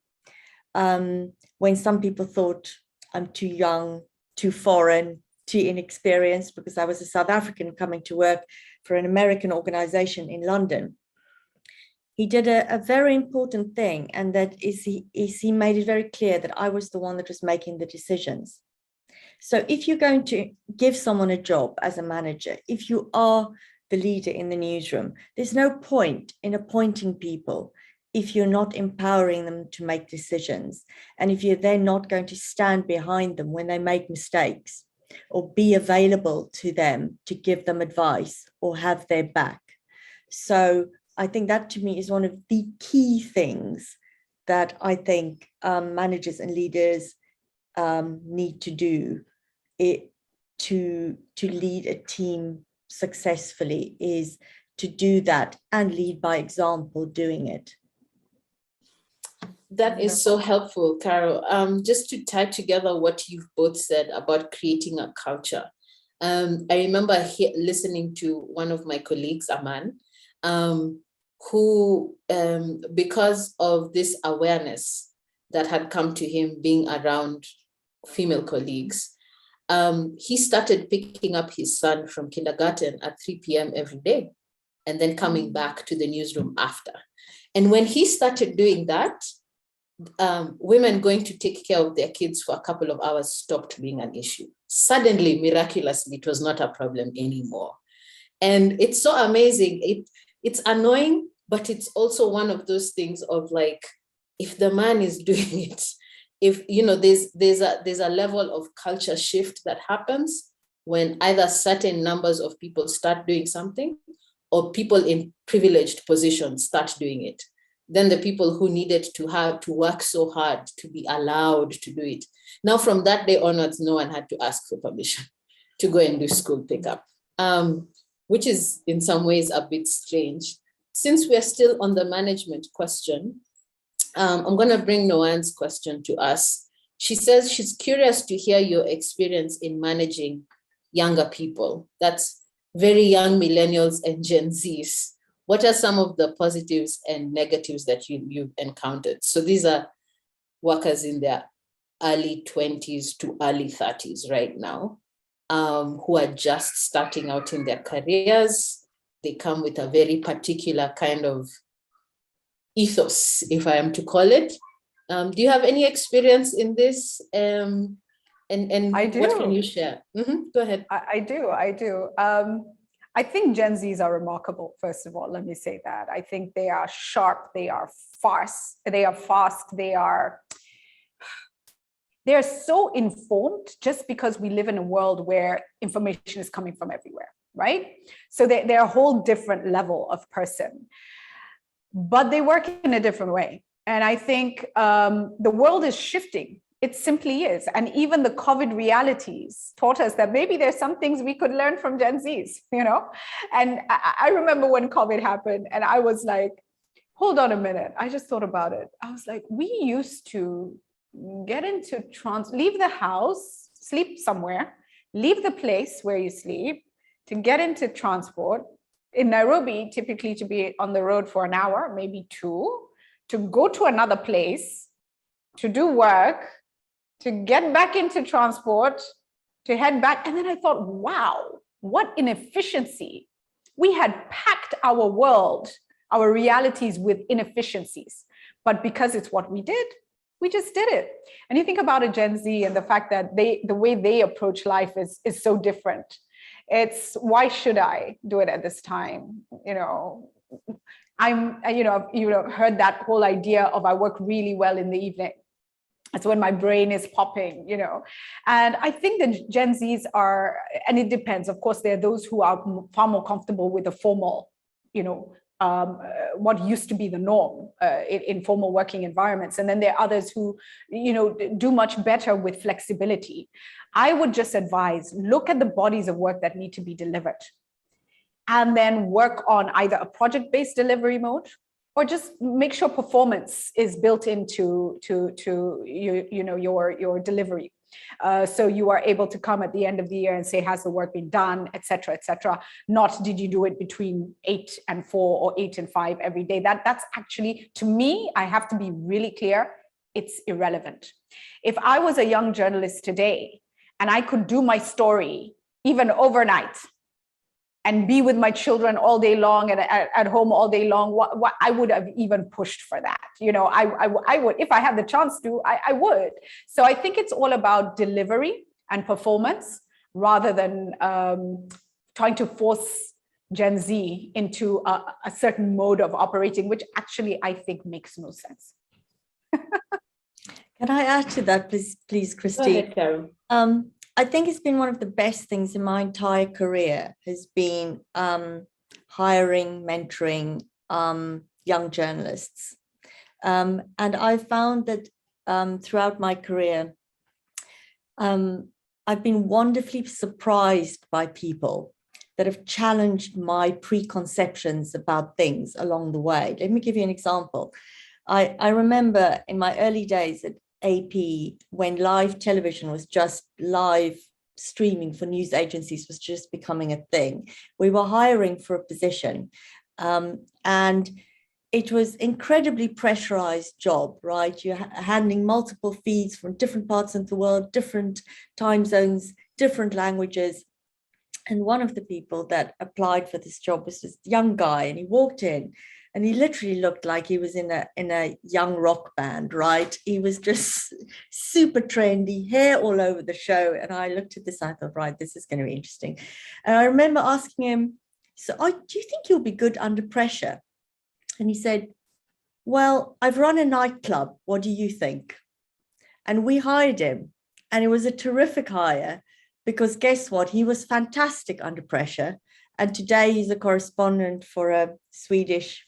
S2: when some people thought I'm too young, too foreign, too inexperienced, because I was a South African coming to work for an American organization in London, he did a very important thing, and that is he made it very clear that I was the one that was making the decisions. So if you're going to give someone a job as a manager, if you are the leader in the newsroom, there's no point in appointing people if you're not empowering them to make decisions, and if you're then not going to stand behind them when they make mistakes, or be available to them to give them advice or have their back. So I think that to me is one of the key things that I think managers and leaders need to do to lead a team successfully, is to do that and lead by example doing it.
S1: That is so helpful, Caro. Just to tie together what you've both said about creating a culture. I remember listening to one of my colleagues, Aman, who, because of this awareness that had come to him being around female colleagues, he started picking up his son from kindergarten at 3 p.m. every day and then coming back to the newsroom after. And when he started doing that, women going to take care of their kids for a couple of hours stopped being an issue. Suddenly, miraculously, it was not a problem anymore. And it's so amazing. It's annoying, but it's also one of those things of like, if the man is doing it, if, you know, there's a level of culture shift that happens when either certain numbers of people start doing something or people in privileged positions start doing it. Then the people who needed to have to work so hard to be allowed to do it. Now, from that day onwards, no one had to ask for permission to go and do school pickup, which is in some ways a bit strange. Since we're still on the management question, I'm going to bring Noan's question to us. She says she's curious to hear your experience in managing younger people. That's very young millennials and Gen Zs. What are some of the positives and negatives that you've encountered? So these are workers in their early 20s to early 30s right now, who are just starting out in their careers. They come with a very particular kind of ethos, if I am to call it. Do you have any experience in this? And
S3: I do.
S1: What can you share? Go ahead.
S3: I do. I think Gen Zs are remarkable, first of all, let me say that. I think they are sharp, they are fast, they are so informed just because we live in a world where information is coming from everywhere, right? So they're a whole different level of person, but they work in a different way. And I think the world is shifting. It simply is. And even the COVID realities taught us that maybe there's some things we could learn from Gen Zs, you know? And I remember when COVID happened and I was like, hold on a minute. I just thought about it. I was like, we used to get into leave the house, sleep somewhere, leave the place where you sleep to get into transport. In Nairobi, typically to be on the road for an hour, maybe 2, to go to another place, to do work, to get back into transport, to head back. And then I thought, wow, what inefficiency. We had packed our world, our realities with inefficiencies. But because it's what we did, we just did it. And you think about a Gen Z and the fact that the way they approach life is so different. It's, why should I do it at this time? You know, I've heard that whole idea of I work really well in the evening. That's when my brain is popping, you know. And I think that Gen Zs are, and it depends. Of course, there are those who are far more comfortable with the formal, you know, what used to be the norm in formal working environments. And then there are others who, you know, do much better with flexibility. I would just advise, look at the bodies of work that need to be delivered and then work on either a project-based delivery mode or just make sure performance is built into your delivery. So you are able to come at the end of the year and say, has the work been done, et cetera, not did you do it between 8 and 4 or 8 and 5 every day. That's actually, to me, I have to be really clear, it's irrelevant. If I was a young journalist today and I could do my story even overnight and be with my children all day long and at home all day long, what I would have even pushed for that. You know, I would, if I had the chance to, I would. So I think it's all about delivery and performance rather than trying to force Gen Z into a certain mode of operating, which actually I think makes no sense.
S2: Can I add to that, please, Christine?
S1: Go ahead, Caro.
S2: I think it's been one of the best things in my entire career has been hiring, mentoring young journalists. And I found that throughout my career, I've been wonderfully surprised by people that have challenged my preconceptions about things along the way. Let me give you an example. I remember in my early days at AP, when live television was just live streaming for news agencies was just becoming a thing, we were hiring for a position. And it was incredibly pressurized job, right? You're handling multiple feeds from different parts of the world, different time zones, different languages. And one of the people that applied for this job was this young guy, and he walked in and he literally looked like he was in a young rock band, right? He was just super trendy, hair all over the show. And I looked at this, I thought, right, this is going to be interesting. And I remember asking him, so do you think you'll be good under pressure? And he said, well, I've run a nightclub. What do you think? And we hired him. And it was a terrific hire because guess what? He was fantastic under pressure. And today he's a correspondent for a Swedish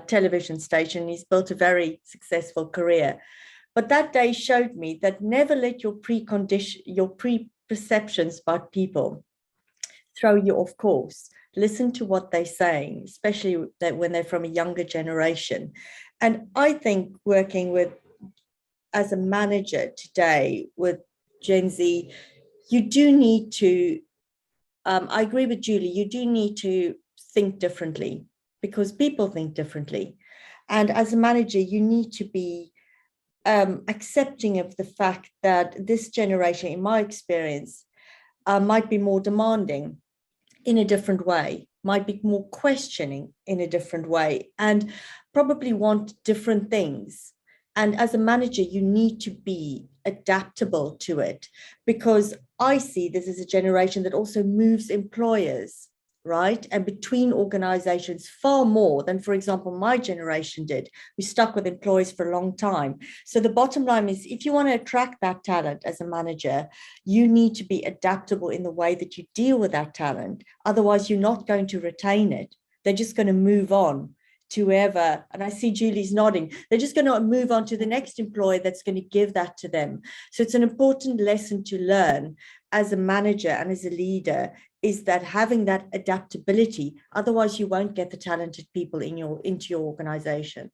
S2: television station. He's built a very successful career. But that day showed me that never let your preperceptions about people throw you off course. Listen to what they're saying, especially that when they're from a younger generation. And I think working with, as a manager today with Gen Z, you do need to, I agree with Julie, you do need to think differently because people think differently. And as a manager, you need to be accepting of the fact that this generation, in my experience, might be more demanding in a different way, might be more questioning in a different way, and probably want different things. And as a manager, you need to be adaptable to it, because I see this as a generation that also moves employers, right? And between organizations far more than, for example, my generation did. We stuck with employees for a long time. So the bottom line is, if you want to attract that talent as a manager, you need to be adaptable in the way that you deal with that talent. Otherwise, you're not going to retain it. They're just going to move on to whoever, and I see Julie's nodding, they're just going to move on to the next employer that's going to give that to them. So it's an important lesson to learn as a manager and as a leader, is that having that adaptability, otherwise you won't get the talented people into your organization.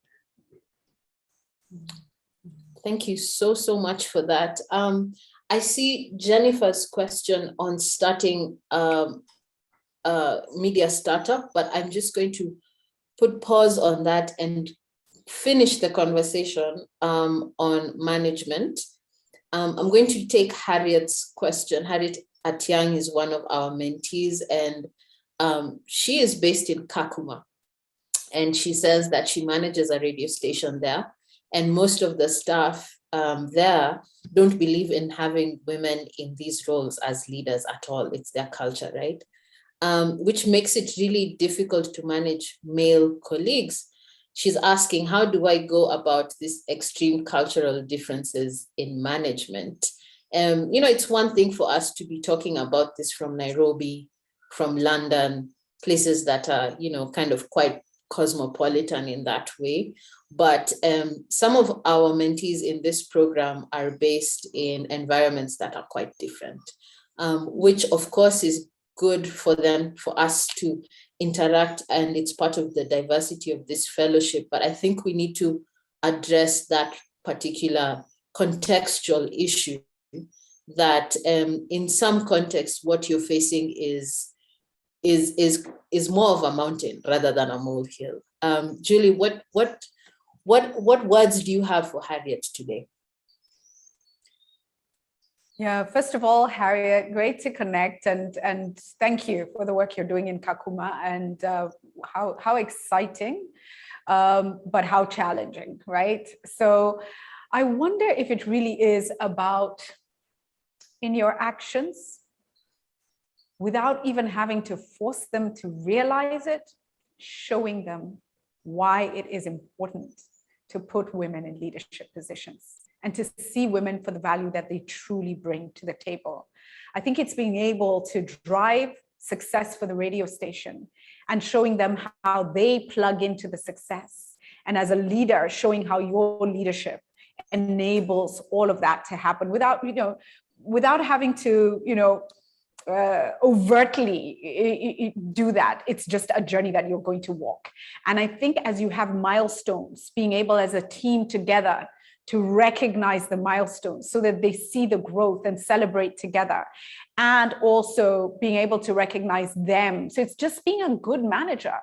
S1: Thank you so much for that. I see Jennifer's question on starting a media startup, but I'm just going to put pause on that and finish the conversation on management. I'm going to take Harriet's question. Harriet Atiang is one of our mentees, and she is based in Kakuma. And she says that she manages a radio station there, and most of the staff there don't believe in having women in these roles as leaders at all. It's their culture, right? Which makes it really difficult to manage male colleagues. She's asking, how do I go about these extreme cultural differences in management? It's one thing for us to be talking about this from Nairobi, from London, places that are, kind of quite cosmopolitan in that way. But some of our mentees in this program are based in environments that are quite different, which of course is good for them, for us to interact, and it's part of the diversity of this fellowship. But I think we need to address that particular contextual issue, that in some contexts, what you're facing is more of a mountain rather than a molehill. Julie, what words do you have for Harriet today?
S3: Yeah, first of all, Harriet, great to connect, and thank you for the work you're doing in Kakuma, and how exciting, but how challenging, right? So I wonder if it really is about, in your actions, without even having to force them to realize it, showing them why it is important to put women in leadership positions and to see women for the value that they truly bring to the table. I think it's being able to drive success for the radio station and showing them how they plug into the success. And as a leader, showing how your leadership enables all of that to happen without having to, overtly do that. It's just a journey that you're going to walk. And I think as you have milestones, being able as a team together to recognize the milestones so that they see the growth and celebrate together, and also being able to recognize them. So it's just being a good manager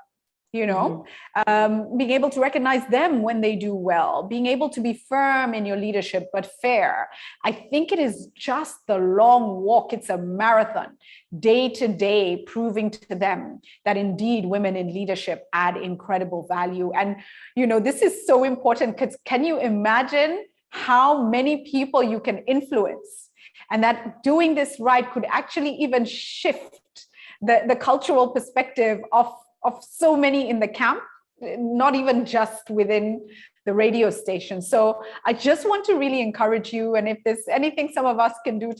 S3: being able to recognize them when they do well, being able to be firm in your leadership, but fair. I think it is just the long walk. It's a marathon, day to day, proving to them that indeed women in leadership add incredible value. And, this is so important because can you imagine how many people you can influence? And that doing this right could actually even shift the cultural perspective of so many in the camp, not even just within the radio station. So I just want to really encourage you. And if there's anything some of us can do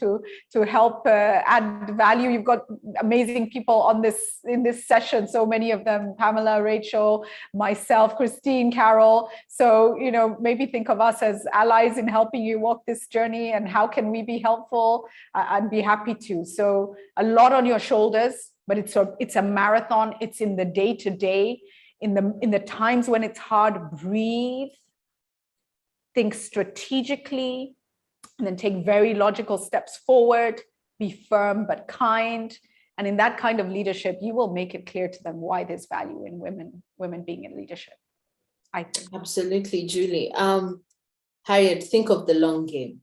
S3: to help add value, you've got amazing people in this session. So many of them, Pamela, Rachel, myself, Christine, Carol. So, maybe think of us as allies in helping you walk this journey, and how can we be helpful? I'd be happy to. So a lot on your shoulders, but it's a marathon. It's in the day-to-day, in the times when it's hard. Breathe, think strategically, and then take very logical steps forward. Be firm but kind. And in that kind of leadership, you will make it clear to them why there's value in women being in leadership, I think.
S1: Absolutely, Julie. Harriet, think of the long game.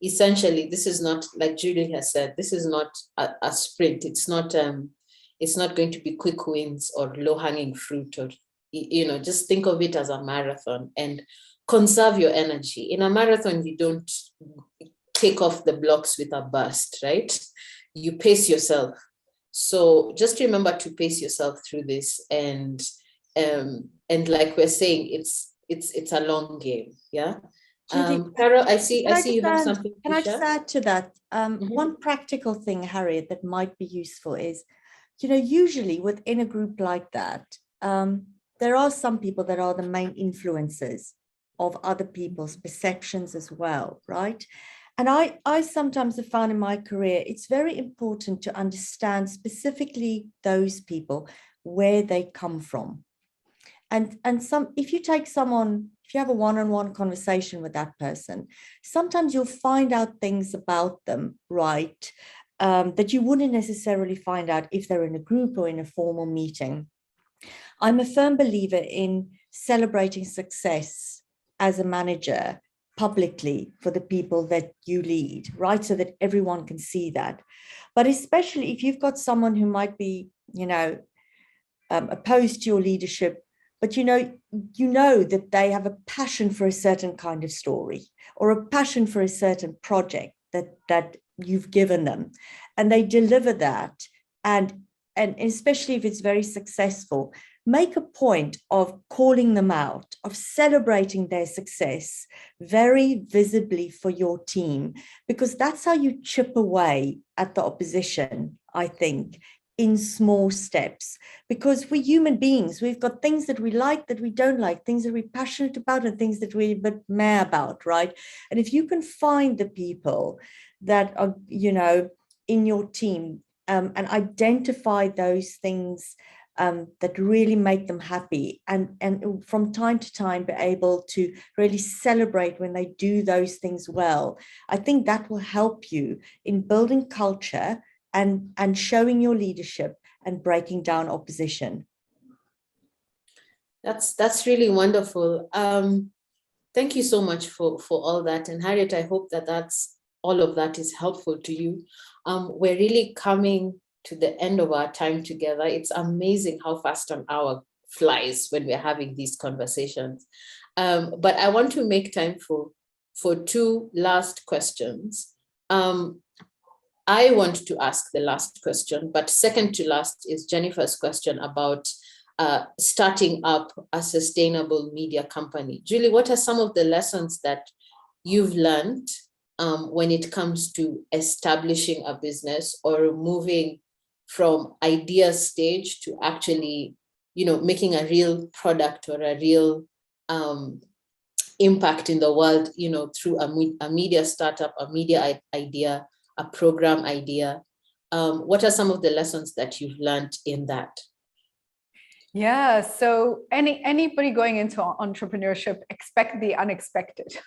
S1: Essentially, this is not, like Julie has said, this is not a sprint. It's not going to be quick wins or low-hanging fruit, or just think of it as a marathon and conserve your energy. In a marathon, you don't take off the blocks with a burst, right? You pace yourself. So just remember to pace yourself through this, and like we're saying, it's a long game, yeah. Caro, I see you have something.
S2: Can I just add to that? One practical thing, Harriet, that might be useful is, usually within a group like that, there are some people that are the main influencers of other people's perceptions as well, right? And I sometimes have found in my career, it's very important to understand specifically those people, where they come from. And if you have a one-on-one conversation with that person, sometimes you'll find out things about them, right, that you wouldn't necessarily find out if they're in a group or in a formal meeting. I'm a firm believer in celebrating success as a manager publicly for the people that you lead, right, so that everyone can see that. But especially if you've got someone who might be, opposed to your leadership, but you know that they have a passion for a certain kind of story or a passion for a certain project that you've given them, and they deliver that, and especially if it's very successful, make a point of calling them out, of celebrating their success very visibly for your team, because that's how you chip away at the opposition, I think, in small steps. Because we're human beings, we've got things that we like, that we don't like, things that we're passionate about, and things that we're a bit meh about, right? And if you can find the people that are, in your team, and identify those things that really make them happy, and from time to time be able to really celebrate when they do those things well, I think that will help you in building culture and showing your leadership and breaking down opposition.
S1: That's really wonderful. Thank you so much for all that. And Harriet, I hope that's all of that is helpful to you. We're really coming to the end of our time together. It's amazing how fast an hour flies when we're having these conversations. But I want to make time for two last questions. I want to ask the last question, but second to last is Jennifer's question about starting up a sustainable media company. Julie, what are some of the lessons that you've learned when it comes to establishing a business or moving from idea stage to actually, making a real product or a real impact in the world, through a media startup, a media idea, a program idea? What are some of the lessons that you've learned in that?
S3: Yeah, so anybody going into entrepreneurship, expect the unexpected.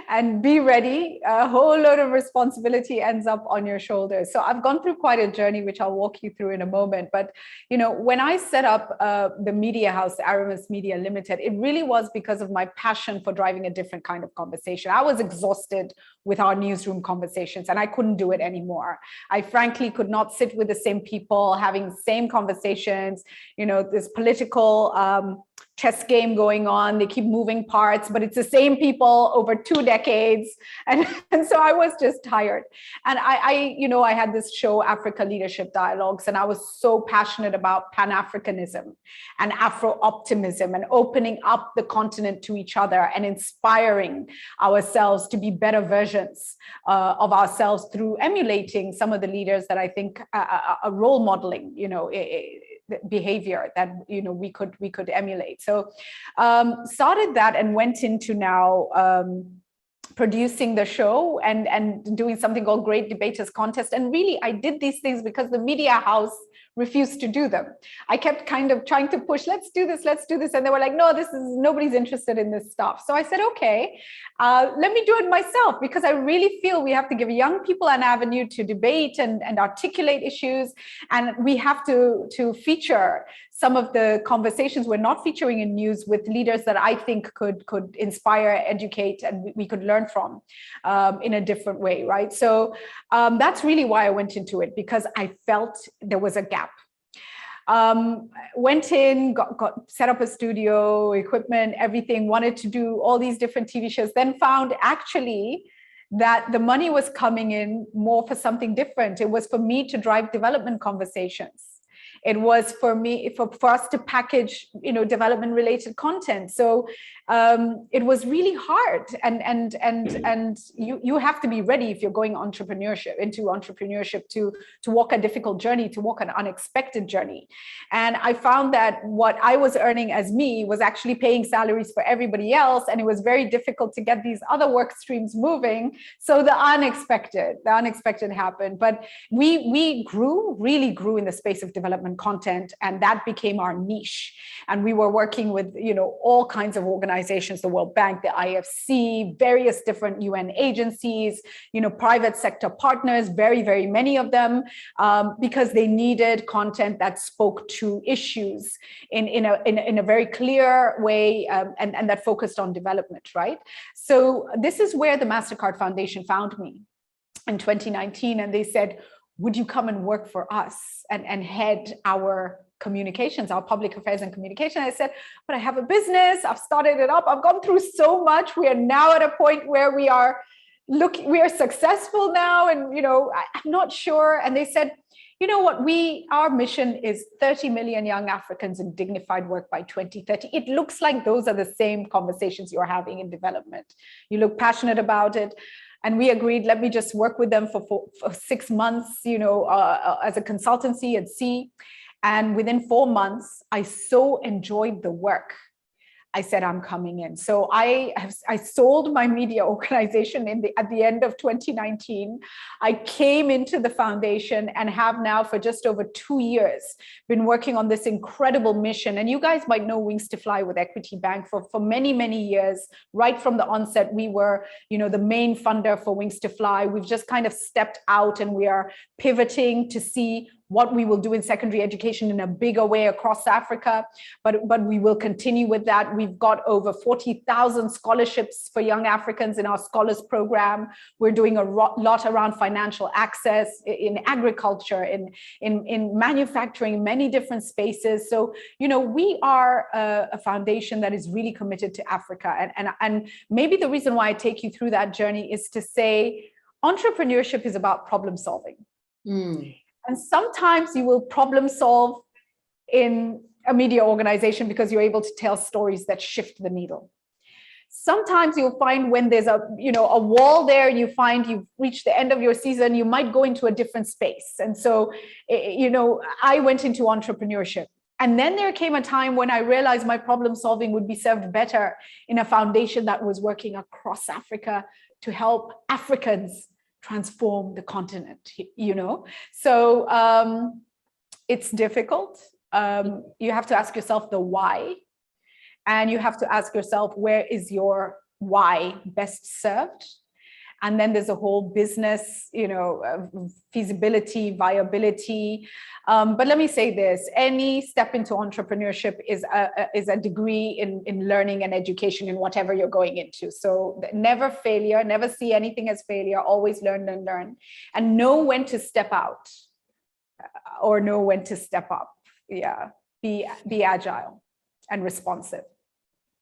S3: and be ready. A whole load of responsibility ends up on your shoulders. So I've gone through quite a journey, which I'll walk you through in a moment. But, when I set up the media house, Aramis Media Limited, it really was because of my passion for driving a different kind of conversation. I was exhausted with our newsroom conversations and I couldn't do it anymore. I frankly could not sit with the same people having the same conversations, this political chess game going on. They keep moving parts, but it's the same people over 2 decades. And so I was just tired. And I had this show, Africa Leadership Dialogues, and I was so passionate about Pan-Africanism and Afro-optimism and opening up the continent to each other and inspiring ourselves to be better versions of ourselves through emulating some of the leaders that I think are role modeling, behavior that we could emulate. So started that and went into now producing the show and doing something called Great Debaters Contest. And really, I did these things because the media house refused to do them. I kept kind of trying to push, let's do this. And they were like, no, nobody's interested in this stuff. So I said, okay, let me do it myself, because I really feel we have to give young people an avenue to debate and articulate issues. And we have to feature some of the conversations we're not featuring in news with leaders that I think could inspire, educate, and we could learn from in a different way, right? So that's really why I went into it, because I felt there was a gap. Went in, got set up a studio, equipment, everything, wanted to do all these different TV shows, then found actually that the money was coming in more for something different. It was for me to drive development conversations. It was for us to package, development related content. So it was really hard, and you have to be ready if you're going into entrepreneurship to walk a difficult journey, to walk an unexpected journey. And I found that what I was earning as me was actually paying salaries for everybody else, and it was very difficult to get these other work streams moving. So the unexpected happened. But we really grew in the space of development content, and that became our niche. And we were working with all kinds of organizations, the World Bank, the IFC, various different UN agencies, private sector partners, very, very many of them, because they needed content that spoke to issues in a very clear way, and that focused on development, right? So this is where the Mastercard Foundation found me in 2019, and they said, would you come and work for us and head our communications, our public affairs and communication? I said, but I have a business, I've started it up, I've gone through so much. We are now at a point where we are successful now, and I'm not sure. And they said, you know what, our mission is 30 million young Africans in dignified work by 2030. It looks like those are the same conversations you're having in development. You look passionate about it. And we agreed, let me just work with them for 6 months, as a consultancy and see. And within 4 months, I so enjoyed the work. I said, I'm coming in. So I sold my media organization at the end of 2019. I came into the foundation and have now for just over 2 years been working on this incredible mission. And you guys might know Wings to Fly with Equity Bank for many, many years. Right from the onset, we were, the main funder for Wings to Fly. We've just kind of stepped out and we are pivoting to see what we will do in secondary education in a bigger way across Africa, but we will continue with that. We've got over 40,000 scholarships for young Africans in our scholars program. We're doing a lot around financial access in agriculture, in manufacturing, many different spaces. So, we are a foundation that is really committed to Africa. And maybe the reason why I take you through that journey is to say, entrepreneurship is about problem solving. And sometimes you will problem solve in a media organization because you're able to tell stories that shift the needle. Sometimes you'll find when there's a wall there, you find you've reached the end of your season, you might go into a different space. And so, I went into entrepreneurship. And then there came a time when I realized my problem solving would be served better in a foundation that was working across Africa to help Africans transform the continent, So it's difficult. You have to ask yourself the why, and you have to ask yourself, where is your why best served. And then there's a whole business, feasibility, viability. But let me say this: any step into entrepreneurship is a degree in learning and education in whatever you're going into. So never failure, never see anything as failure. Always learn and learn, and know when to step out or know when to step up. Yeah, be agile and responsive.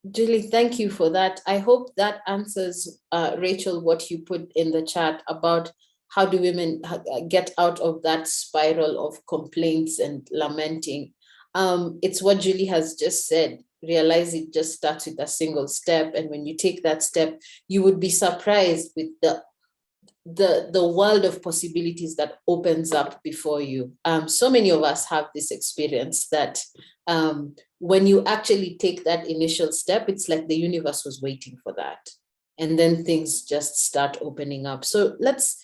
S1: Julie, thank you for that. I hope that answers, Rachel, what you put in the chat about how do women get out of that spiral of complaints and lamenting. It's what Julie has just said. Realize it just starts with a single step. And when you take that step, you would be surprised with the world of possibilities that opens up before you. So many of us have this experience that when you actually take that initial step, it's like the universe was waiting for that. And then things just start opening up. So let's,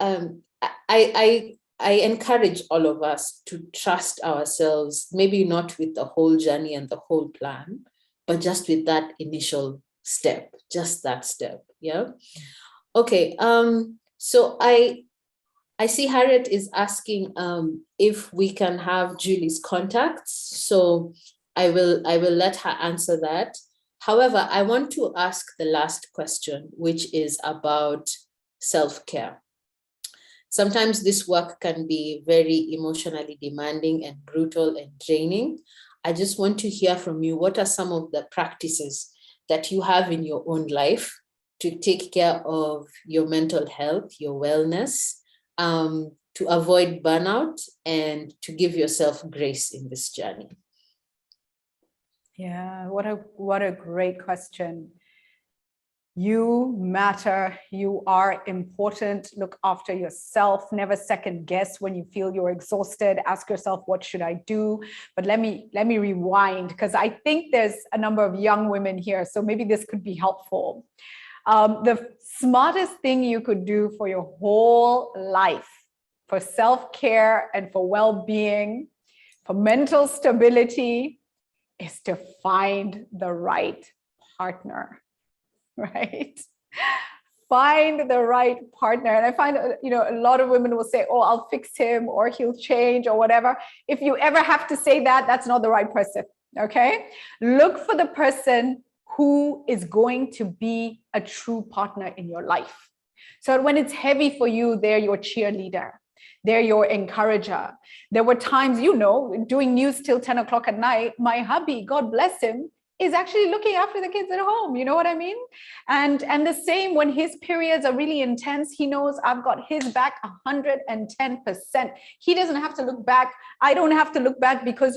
S1: I encourage all of us to trust ourselves, maybe not with the whole journey and the whole plan, but just with that initial step, just that step, yeah? Okay, so I see Harriet is asking if we can have Julie's contacts. So I will let her answer that. However, I want to ask the last question, which is about self-care. Sometimes this work can be very emotionally demanding and brutal and draining. I just want to hear from you. What are some of the practices that you have in your own life to take care of your mental health, your wellness, to avoid burnout and to give yourself grace in this journey?
S3: Yeah, what a great question. You matter, you are important. Look after yourself. Never second guess when you feel you're exhausted. Ask yourself, what should I do? But let me rewind, because I think there's a number of young women here, so maybe this could be helpful. The smartest thing you could do for your whole life, for self-care and for well-being, for mental stability, is to find the right partner, right? Find the right partner. And I find, a lot of women will say, oh, I'll fix him or he'll change or whatever. If you ever have to say that, that's not the right person, okay? Look for the person who is going to be a true partner in your life. So when it's heavy for you, they're your cheerleader. They're your encourager. There were times, doing news till 10 o'clock at night, my hubby, God bless him, is actually looking after the kids at home. You know what I mean? And the same when his periods are really intense, he knows I've got his back 110%. He doesn't have to look back. I don't have to look back because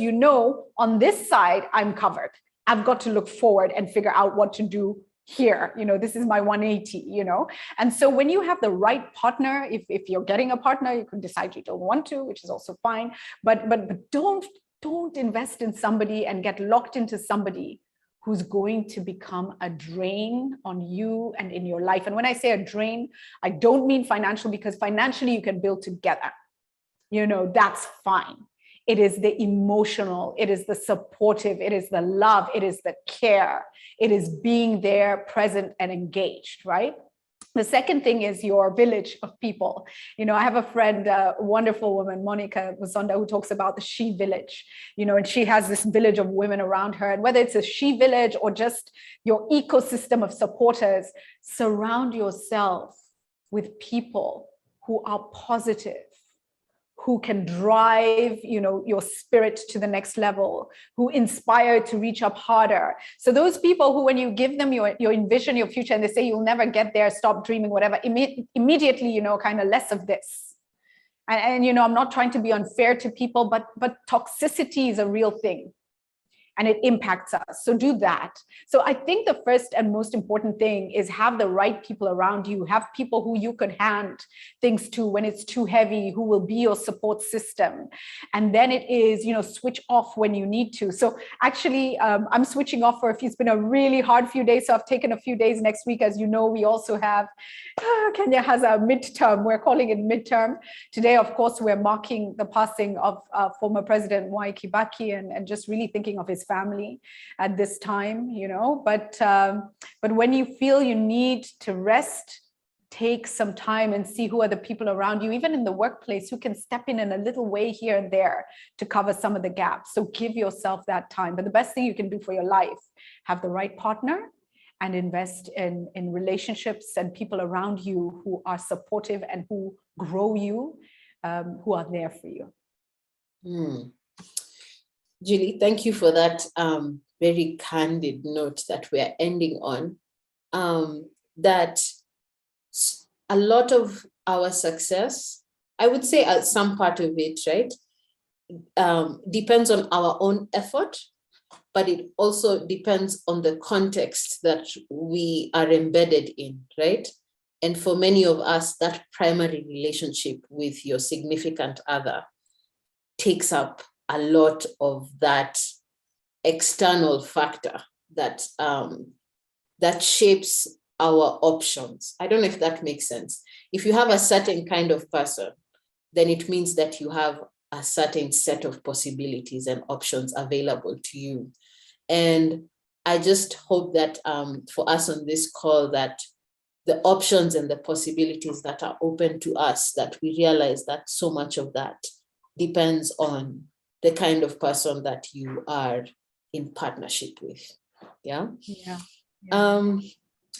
S3: on this side, I'm covered. I've got to look forward and figure out what to do here. This is my 180, And so when you have the right partner, if you're getting a partner, you can decide you don't want to, which is also fine. But don't invest in somebody and get locked into somebody who's going to become a drain on you and in your life. And when I say a drain, I don't mean financial, because financially you can build together. That's fine. It is the emotional, it is the supportive, it is the love, it is the care, it is being there, present and engaged, right? The second thing is your village of people. I have a friend, a wonderful woman, Monica Musonda, who talks about the she village, and she has this village of women around her. And whether it's a she village or just your ecosystem of supporters, surround yourself with people who are positive, who can drive, your spirit to the next level, who inspire to reach up harder. So those people who, when you give them your envision, your future, and they say you'll never get there, stop dreaming, whatever, immediately, kind of less of this. And I'm not trying to be unfair to people, but toxicity is a real thing. And it impacts us. So do that. So I think the first and most important thing is have the right people around you. Have people who you could hand things to when it's too heavy, who will be your support system. And then it is, switch off when you need to. So actually, I'm switching off for a few. It's been a really hard few days. So I've taken a few days next week. As you know, we also have, Kenya has a midterm. We're calling it midterm. Today, of course, we're marking the passing of former President Mwai Kibaki and just really thinking of his his family at this time, you know, but when you feel you need to rest, take some time and see who are the people around you, even in the workplace, who can step in a little way here and there to cover some of the gaps. So give yourself that time. But the best thing you can do for your life, have the right partner and invest in relationships and people around you who are supportive and who grow you, who are there for you.
S1: Julie, thank you for that very candid note that we are ending on. That a lot of our success, I would say some part of it, right, depends on our own effort, but it also depends on the context that we are embedded in, right? And for many of us, that primary relationship with your significant other takes up a lot of that external factor that that shapes our options. I don't know if that makes sense. If you have a certain kind of person, then it means that you have a certain set of possibilities and options available to you. And I just hope that for us on this call, that the options and the possibilities that are open to us, that we realize that so much of that depends on the kind of person that you are in partnership with. Yeah.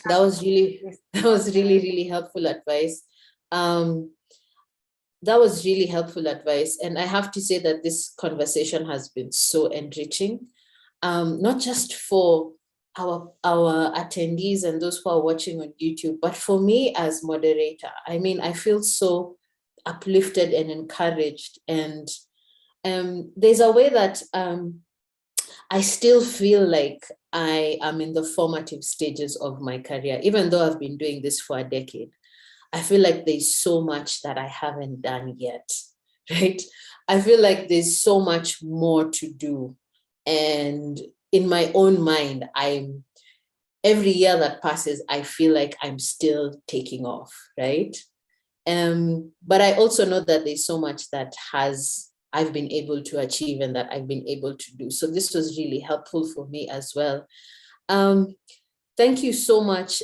S1: That was really helpful advice. That was really helpful advice. And I have to say that this conversation has been so enriching, not just for our attendees and those who are watching on YouTube, but for me as moderator. I mean, I feel so uplifted and encouraged. And there's a way that I still feel like I am in the formative stages of my career, even though I've been doing this for a decade. I feel like there's so much that I haven't done yet, right? I feel like there's so much more to do. And in my own mind, every year that passes, I feel like I'm still taking off, right? But I also know that there's so much that I've been able to achieve and that I've been able to do. So this was really helpful for me as well. Thank you so much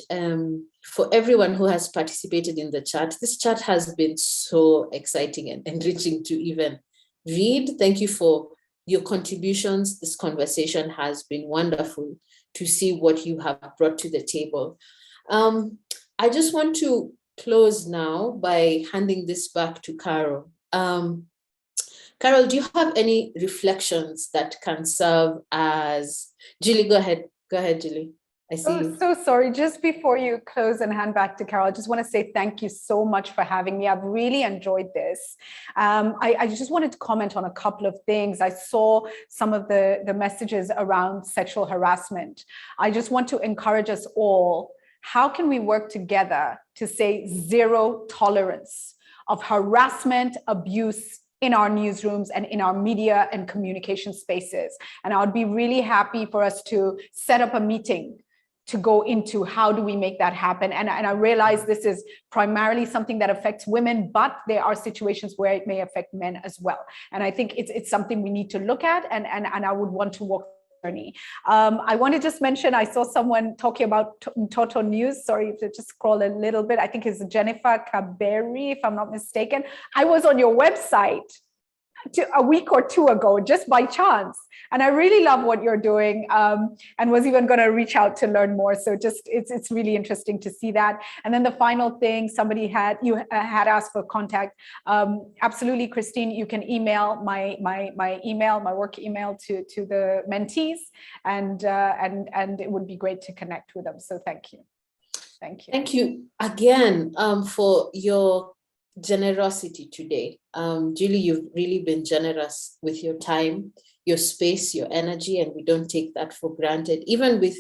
S1: for everyone who has participated in the chat. This chat has been so exciting and enriching to even read. Thank you for your contributions. This conversation has been wonderful to see what you have brought to the table. I just want to close now by handing this back to Caro. Carol, do you have any reflections that can serve as... Julie, go ahead. Go ahead, Julie. I see you.
S3: So sorry, just before you close and hand back to Carol, I just want to say thank you so much for having me. I've really enjoyed this. I just wanted to comment on a couple of things. I saw some of the messages around sexual harassment. I just want to encourage us all. How can we work together to say zero tolerance of harassment, abuse in our newsrooms and in our media and communication spaces? And I would be really happy for us to set up a meeting to go into how do we make that happen. And I realize this is primarily something that affects women, but there are situations where it may affect men as well. And I think it's something we need to look at, and I would want to walk the journey. I want to just mention, I saw someone talking about Toto News. Sorry, if you just scroll a little bit. I think it's Jennifer Kaberi, if I'm not mistaken. I was on your website a week or two ago, just by chance. And I really love what you're doing, and was even going to reach out to learn more. So just, it's really interesting to see that. And then the final thing, somebody had asked for contact. Absolutely, Christine, you can email my work email to the mentees, and it would be great to connect with them. So thank you. Thank you.
S1: Thank you again for your generosity today. Julie, you've really been generous with your time, your space, your energy, and we don't take that for granted, even with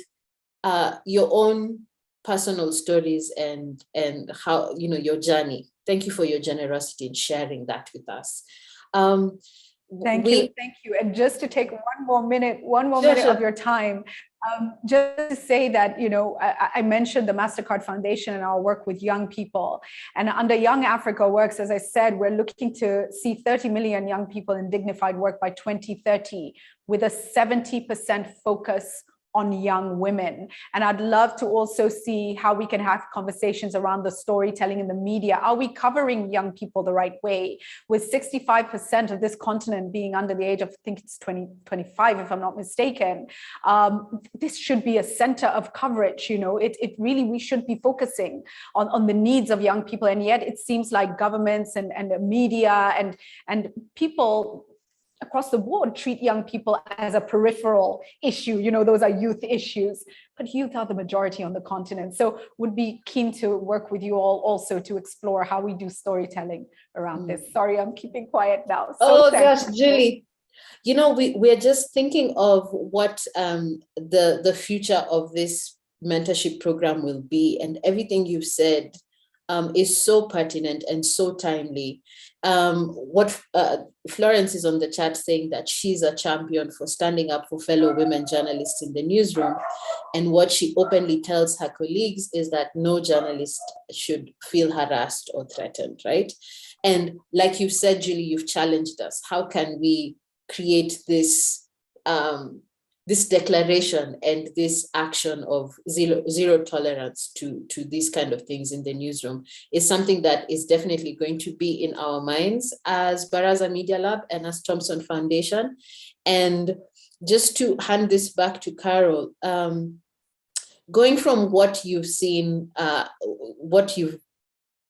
S1: your own personal stories and how, your journey. Thank you for your generosity in sharing that with us.
S3: Thank you. And just to take one more minute of your time, just to say that, you know, I mentioned the Mastercard Foundation and our work with young people. And under Young Africa Works, as I said, we're looking to see 30 million young people in dignified work by 2030, with a 70% focus on young women. And I'd love to also see how we can have conversations around the storytelling in the media. Are we covering young people the right way? With 65% of this continent being under the age of, I think it's 25, if I'm not mistaken, this should be a center of coverage. You know, it really, we should be focusing on the needs of young people. And yet it seems like governments and the media and people across the board treat young people as a peripheral issue. You know, those are youth issues, but youth are the majority on the continent. So would be keen to work with you all also to explore how we do storytelling around this. Sorry, I'm keeping quiet now.
S1: So gosh, Julie, you know, we're just thinking of what the future of this mentorship program will be, and everything you've said is so pertinent and so timely. What Florence is on the chat saying that she's a champion for standing up for fellow women journalists in the newsroom. And what she openly tells her colleagues is that no journalist should feel harassed or threatened, right? And like you said, Julie, you've challenged us. How can we create this this declaration and this action of zero tolerance to these kind of things in the newsroom is something that is definitely going to be in our minds as Baraza Media Lab and as Thomson Foundation. And just to hand this back to Caro, going from what you've seen, what you've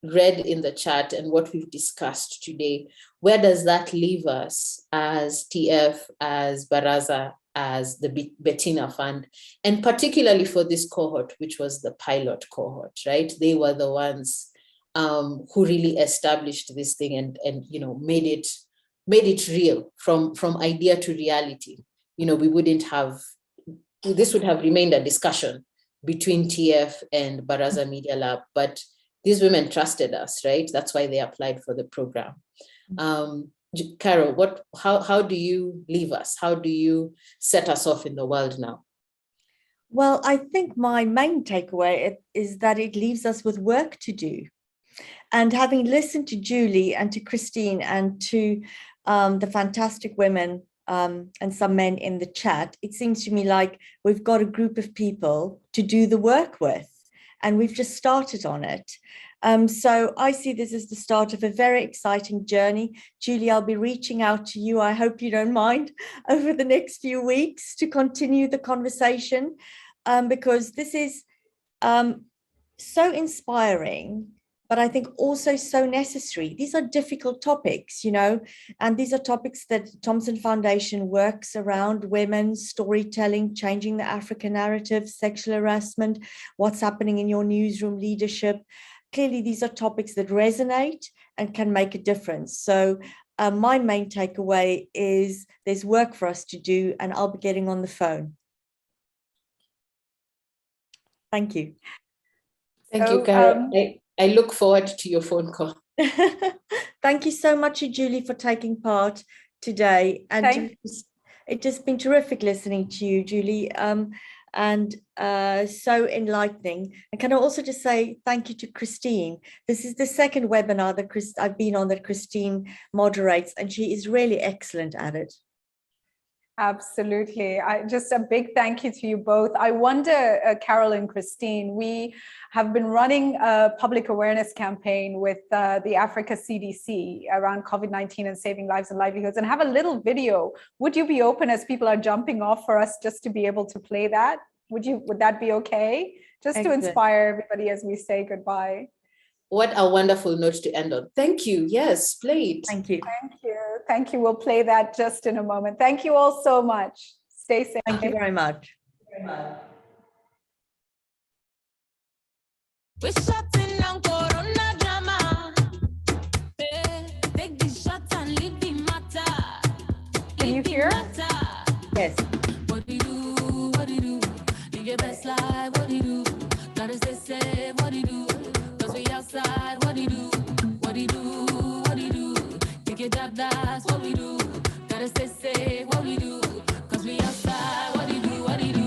S1: read in the chat and what we've discussed today, where does that leave us as TF, as Baraza, as the Bettina Fund, and particularly for this cohort, which was the pilot cohort, right? They were the ones who really established this thing and you know, made it real from idea to reality. You know, we wouldn't have, this would have remained a discussion between TF and Baraza Media Lab, but these women trusted us, right? That's why they applied for the program. Caro, how do you leave us? How do you set us off in the world now?
S2: Well, I think my main takeaway is that it leaves us with work to do. And having listened to Julie and to Christine and to the fantastic women and some men in the chat, it seems to me like we've got a group of people to do the work with, and we've just started on it. So I see this as the start of a very exciting journey. Julie, I'll be reaching out to you, I hope you don't mind, over the next few weeks to continue the conversation, because this is so inspiring, but I think also so necessary. These are difficult topics, you know, and these are topics that Thomson Foundation works around: women, storytelling, changing the African narrative, sexual harassment, what's happening in your newsroom leadership. Clearly, these are topics that resonate and can make a difference. So my main takeaway is there's work for us to do, and I'll be getting on the phone. Thank you.
S1: Thank you, Caro. I look forward to your phone call.
S2: Thank you so much, Julie, for taking part today. And it's just been terrific listening to you, Julie, and so enlightening. And can I also just say thank you to Christine? This is the second webinar that I've been on that Christine moderates, and she is really excellent at it.
S3: Absolutely. Just a big thank you to you both. I wonder, Carol and Christine, we have been running a public awareness campaign with the Africa CDC around COVID-19 and saving lives and livelihoods, and have a little video. Would you be open, as people are jumping off, for us just to be able to play that? Would that be okay? Just Excellent. To inspire everybody as we say goodbye.
S1: What a wonderful note to end on. Thank you. Yes, play it.
S2: Thank you.
S3: Thank you. Thank you. We'll play that just in a moment. Thank you all so much. Stay safe.
S2: Thank you very much.
S4: We're shutting down Corona drama. Take the shots and leave the matter.
S3: Can you hear?
S2: Yes.
S4: What do you do? What do you do? Live your best life. What do you do? Gotta stay safe. What do you do? Cause we outside. What do you do? What do you do? What do you do? Take your job. That's what we do. Gotta say what we do, cause we outside. What do you do? What do you do?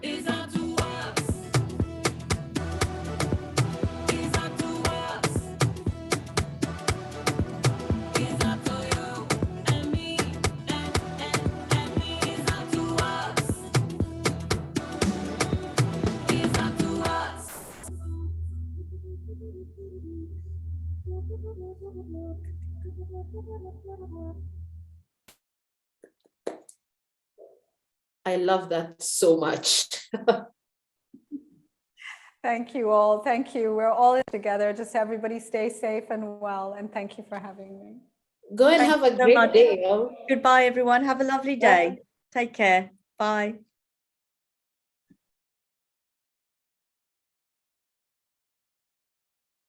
S4: It's up to us. It's up to us. It's up to you and me and me. It's up to us. It's up to us.
S1: I love that so much.
S3: Thank you all. Thank you. We're all in together. Just everybody stay safe and well. And thank you for having me.
S1: Go and
S2: Thank
S1: have
S2: you
S1: a
S2: so
S1: great
S2: much.
S1: day. Yo.
S2: Goodbye, everyone. Have a lovely day. Take care. Bye.